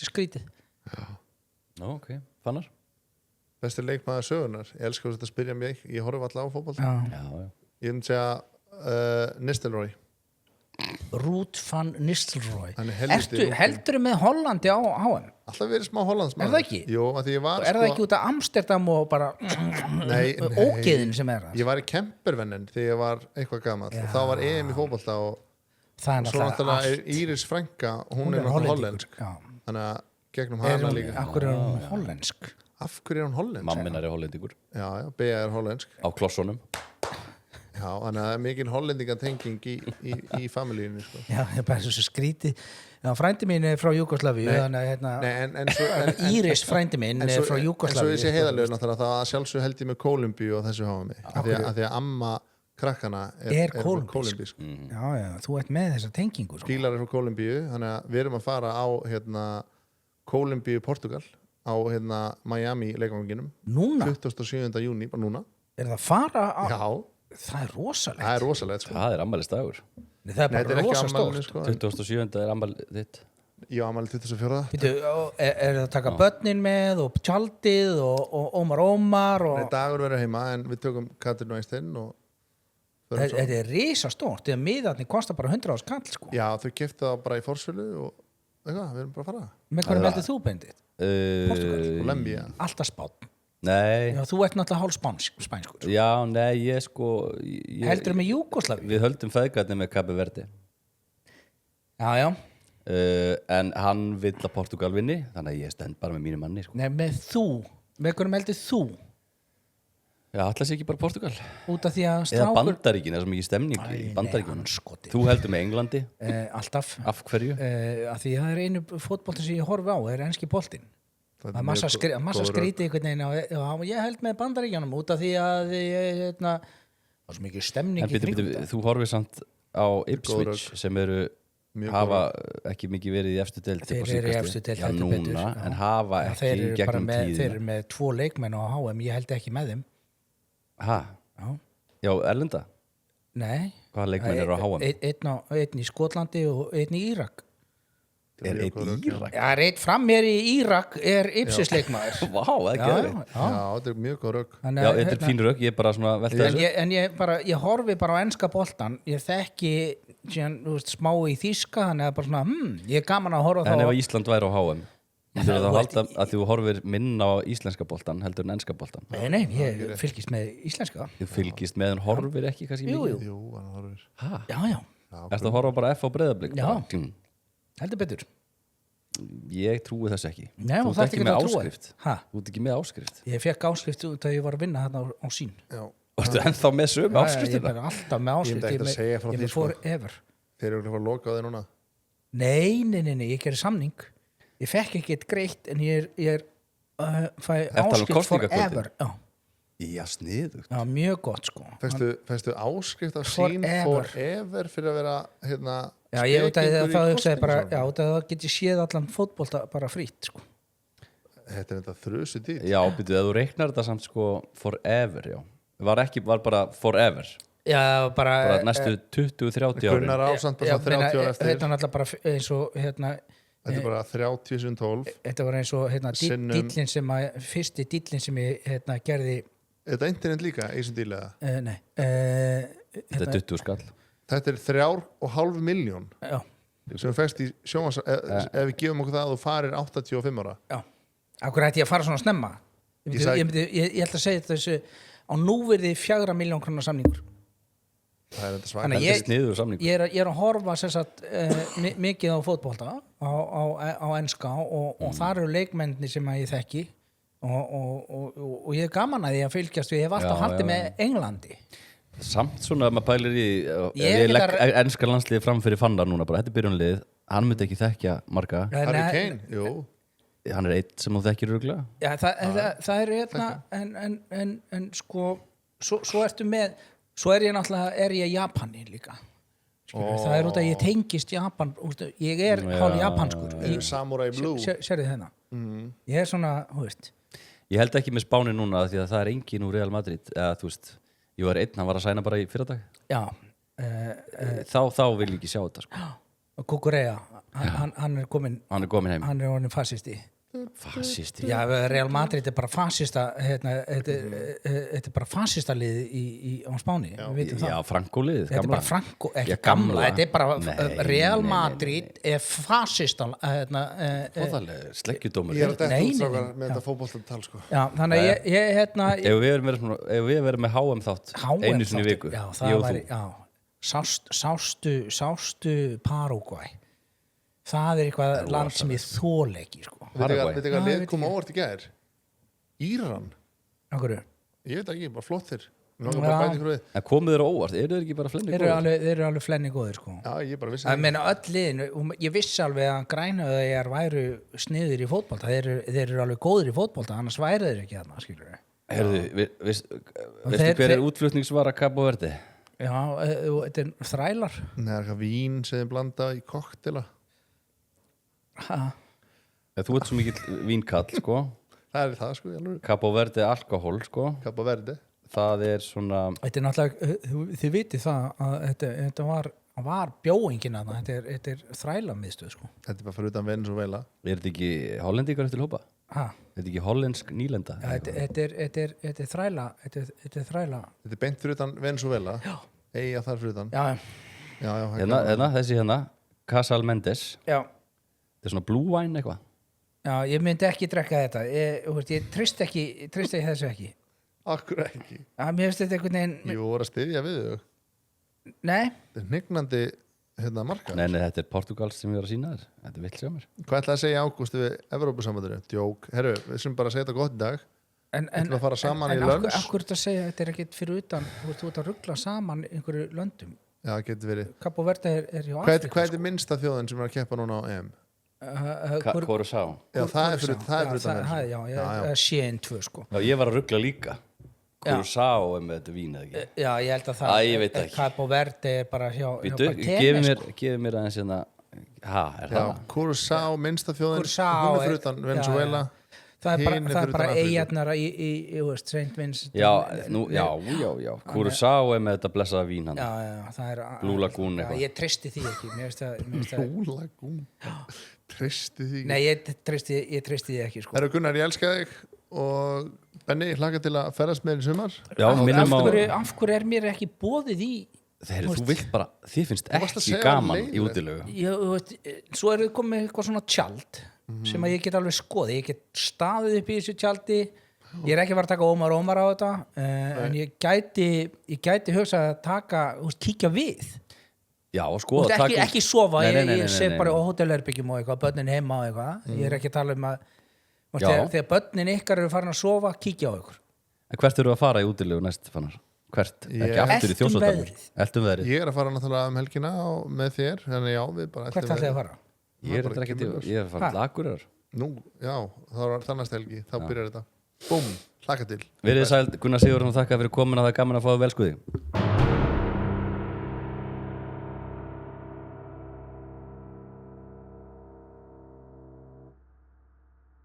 skrítið. Já. Nó, ok. Fannar? Besti leikmaður sögunar. Ég elskar þetta að spyrja mig. Ég horf alltaf á fótbolt. Já. Ég myndi segja Nistelrooy. Ruud van Nistelrooy. Heldur með Hollandi á HM? Alltaf verið smá hollandsmaður. Er það ekki? Jú, að því ég var það ekki út af Amsterdam og bara ógeðin sem er það? Ég var í kempervennin þegar ég var eitthvað gamall og þá var EM í fótbolta og svo náttúrulega er Íris Franka og hún er náttúrulega hollensk. Þannig að gegnum hana líka. Af hverju er hún hollensk? Af hverju er hún hollensk? Mamminar er hollendingur. Já, Bea er hollensk. Á klossunum. Já, þannig að það er mikil hollendingatenging í familíunni sko. Já, ég bara svo skrítið. Já, frændi mín er frá Júgoslavíu, þannig að Íris frændi minn er frá Júgoslavíu. En svo ég sé heiðarlega náttúrulega það að sjálfsög held ég með Kólumbíu og þessu háa mig. Af því að amma krakkana er kólumbísk. Já, þú ert með þessa tengingu. Pílar er frá Kólumbíu, þannig að við erum að fara á Kólumbíu, Portugal á Miami leikvanginum. Núna? 27. júní, bara núna. Er það að fara á? Já. Það er rosalegt. Það er rosalegt sko. Það er ammælisdagur. Það er bara rosa stórt. Sko, 27. er ammælið þitt. Já, ammælið 24. Er það að taka börnin með og tjaldið og Ómar og... Nei, Dagur verður heima en við tökum Katrín og Einstein og þetta er risa stórt. Þegar miðarnir kostar bara 100 skall sko. Já, þau keyptu það bara í forsölu og eitthvað, við erum bara að fara. Með hvernig veldið þú Bendit? Portugal og Lembía. Alltaf Spánn. Nei. Já, þú ert náttúrulega hálf spænskur. Já, nei, ég heldur með Júgoslavíu? Við höldum feðgarnir með Cape Verde. Já. En hann vill að Portugal vinni, þannig að ég stend bara með mínu manni sko. Nei, með hvernig veldið þú? Já, alltaf sé ekki bara Portugal. Út af því að eða Bandaríkin, það er svo mikið stemning í Bandaríkjunum. Þú heldur með Englandi? Alltaf. Af hverju? Af því það er einu fótbolti sem ég horfi á, það er enski boltinn. Það er massa skrítið einhvern veginn og ég held með Bandaríkjunum út af því að það er svo mikið stemning í kringum þetta. Þú horfir samt á Ipswich sem hafa ekki mikið verið í efstu deild. Þeir eru í efstu deild heldur betur. En hafa ekki gegnum tíðina. Þeir eru með 2 leikmenn á HM, ég held ekki með þeim. Hæ? Já, erlenda? Nei. Hvaða leikmenn eru á HM? Einn í Skotlandi og einn í Írak. Er einn í Írak? Já, einn fram mér í Írak er Ipsis leikmaður. Vá, það er geðveikt. Já, þetta er mjög góð rögg. Já, þetta er fín rögg, ég er bara svona velta þessu. En ég horfi bara á enska boltan, ég þekki smá í þýska, þannig að bara svona, ég er gaman að horfa þá. En ef Ísland væri á HM, þú verður þá halda að þú horfir minna á íslenska boltan heldur en enska boltan? Nei, ég fylgist með íslenska. Þú fylgist með en horfir ekki kannski mikið? Jú, hann horfir. Já. Ertu að horfa bara F á Breiðablik? Já. Heldur betur. Ég trúi þess ekki. Nei, þú ert ekki með áskrift. Þú ert ekki með áskrift. Ég fekk áskrift út að ég var að vinna þarna á sín. Já. Varstu ennþá með sömu áskriftina? Ég er alltaf með áskrift. Ég myndi ekki að segja frá því sko. Þeir eru að fara að loka á þig núna. Nei, ég gerir samning. Ég fekk ekki eitt greitt en ég fæ áskrift forever. Já, sniðugt. Já, mjög gott sko. Fæstu áskrift af sín forever fyrir að vera Já, ég veit að það hugsaði bara, já, það geti séð allan fótbolta bara frýtt sko. Þetta er þetta þrjusu dýrt. Já, byrjuðu, ef þú reiknar þetta samt sko forever, já. Var bara forever. Já, bara næstu 20-30 ári. Gunnar ásamt bara 30 ára eftir. Þetta er náttúrulega bara eins og þetta er bara 30-12. Þetta var eins og dýllin sem að fyrsti dýllin sem ég gerði. Þetta internet líka í þessum dýlega? Nei. Þetta er 20 skall. Þetta er 3,5 miljón sem fæst í sjónvans ef við gefum okkur það að þú farir 85 ára. Já, akkur ætti ég að fara svona snemma. Ég held að segja þessu á núvirði 4 miljón krónar samningur. Það er þetta svaka. Þannig ég er að horfa mikið á fótbolta á enska og þar eru leikmennir sem að ég þekki og ég er gaman að ég að fylgjast og ég hef alltaf haldið með Englandi. Samt svona að maður pælir í ég legg enska landsliði fram fyrir Fannar núna bara, þetta er byrjunlið, hann myndi ekki þekkja marga. Harry Kane, jú. Hann er einn sem þú þekkir örugglega. Já, það er en sko svo ertu með, svo er ég náttúrulega Japani líka. Það er út að ég tengist Japan, ég er hálf japanskur. Samurai Blue. Sérðu þennan? Ég er svona, þú veist. Ég held ekki með Spáni núna því að það er engin úr Real Madrid, eða þú veist. Ég var einn, hann var að sæna bara í fyrradag. Já. Þá vil ég ekki sjá þetta, sko. Kukurea, hann er komin heim. Hann er orðinn fasisti. Fasisti? Já, Real Madrid er bara fasista, þetta er bara fasistalið á Spáni. Já, Franco-lið, gamla. Þetta er bara Franco, ekki gamla, þetta er bara Real Madrid er fasista. Fóðalega, sleggjudómur. Ég er að detta útstrákar með þetta fótboltatal, sko. Já, þannig að ég Ef við verðum með HM þátt, einu sinni í viku, já, það væri, já. Sástu Paraguay. Það er eitthvað land sem ég þoli ekki, sko. Veit ekki að lið koma óvart í gær? Íran. Akkurru? Ég veit ekki, bara flott þér. Nú bara bæti ykkur við. En komuð þeir á óvart, eru þeir ekki bara flenni Þeir eru alveg flenni góðir sko. Já, ég bara vissi Ég meina öll liðin, ég vissi alveg að Grænhöfðar væru sniðir í fótbolta, þeir eru alveg góðir í fótbolta, annars væru þeir ekki þarna, skilur við. Heyrðu, veistu hver er útflutningsvara Cabo Verde? Já, þetta er þrælar. Nei, það er eitthvað vín sem þið blanda í koktela. Þú ert svo mikill vínkall, sko. Það er það, sko, alveg. Cabo Verde alkohól, sko. Cabo Verde. Það er svona... Þetta er náttúrulega, þið vitið það að þetta var bjóingin að þetta er þrælamiðstöð, sko. Þetta er bara fyrir utan Venezuela. Er þetta ekki hollendingar eftir hópa? Er þetta ekki hollensk nýlenda? Ja, þetta er þræla. Þetta er beint fyrir utan Venezuela. Já. Eyja þar fyrir utan. Já. Þessi Casal Mendes. Já. Þetta er svona blue wine eitthvað. Já, ég myndi ekki drekka þetta. Ég treysti þessu ekki. Akkur ekki. Já, mér finnst þetta einhvern veginn... Ég voru að styðja við þau. Nei. Þetta er hnignandi markað. Nei, þetta er Portugals sem ég var að sína þér. Þetta er vilt sjá mér. Hvað ætlaði að segja ágústu við Evrópusambandinu? Djók. Herru, við sem bara að segja þetta gott í dag. Við að fara saman í lönns. En akkur þetta að segja, þetta er ekkert fyrir utan, þú ert að ruggla saman einhverju löndum. Já, getur verið. Cabo Verde er hjá Afrika. Hvað er minnsta þjóðin sem er að keppa núna á EM? Curaçao. Já, það er fyrir utan. Já, Shein 2 sko. Já, ég var að ruggla líka. Curaçao með þetta vín eða ekki. Já, ég held að það. Ég veit ekki. Cabo Verde er bara hjá gefið mér aðeins hérna. Er það? Curaçao, minnsta þjóðin. Curaçao hún er fyrir utan Venezuela. Það er bara eigarnar í Saint Vincent. Já. Curaçao með þetta blessaða vín hann. Já, það er Blue Lagoon eitthvað. Ég treysti því ekki. Blue Lagoon. Treysti því ekki. Nei, ég treysti því ekki sko. Herru Gunnar, ég elska þig og Benni, hlakka til að ferðast með þér í sumar. Já, af hverju er mér ekki boðið í Þegar þú vilt bara, þið finnst ekki gaman í útilegu. Svo er það komið eitthvað svona tjald sem að ég get alveg skoðið. Ég get staðið upp í þessu tjaldi. Ég er ekki að fara að taka Ómar á þetta, en ég gæti hugsað að taka, kíkja við. Já, og skoða. Ekki sofa, ég sé bara á hótelherbyggjum og eitthvað, börnin heima og eitthvað. Ég er ekki að tala um að þegar börnin ykkar eru farin að sofa, kíkja á ykkur. En hvert eru að fara í útilegu næst, Fannar? Hvert? Ekki aftur í Þjórsárveðrið. Eltum veðrið. Ég er að fara náttúrulega helgina með þér, þannig já, við bara Hvert ætlið að fara? Ég er að fara til Akureyrar. Nú, já, þá er það næsta helgi, þá byrjar þetta. Búm, hlakka til. Verið sæl, Gunnar Sigurðsson, þakka fyrir komin að það er gaman að fá vel skuði.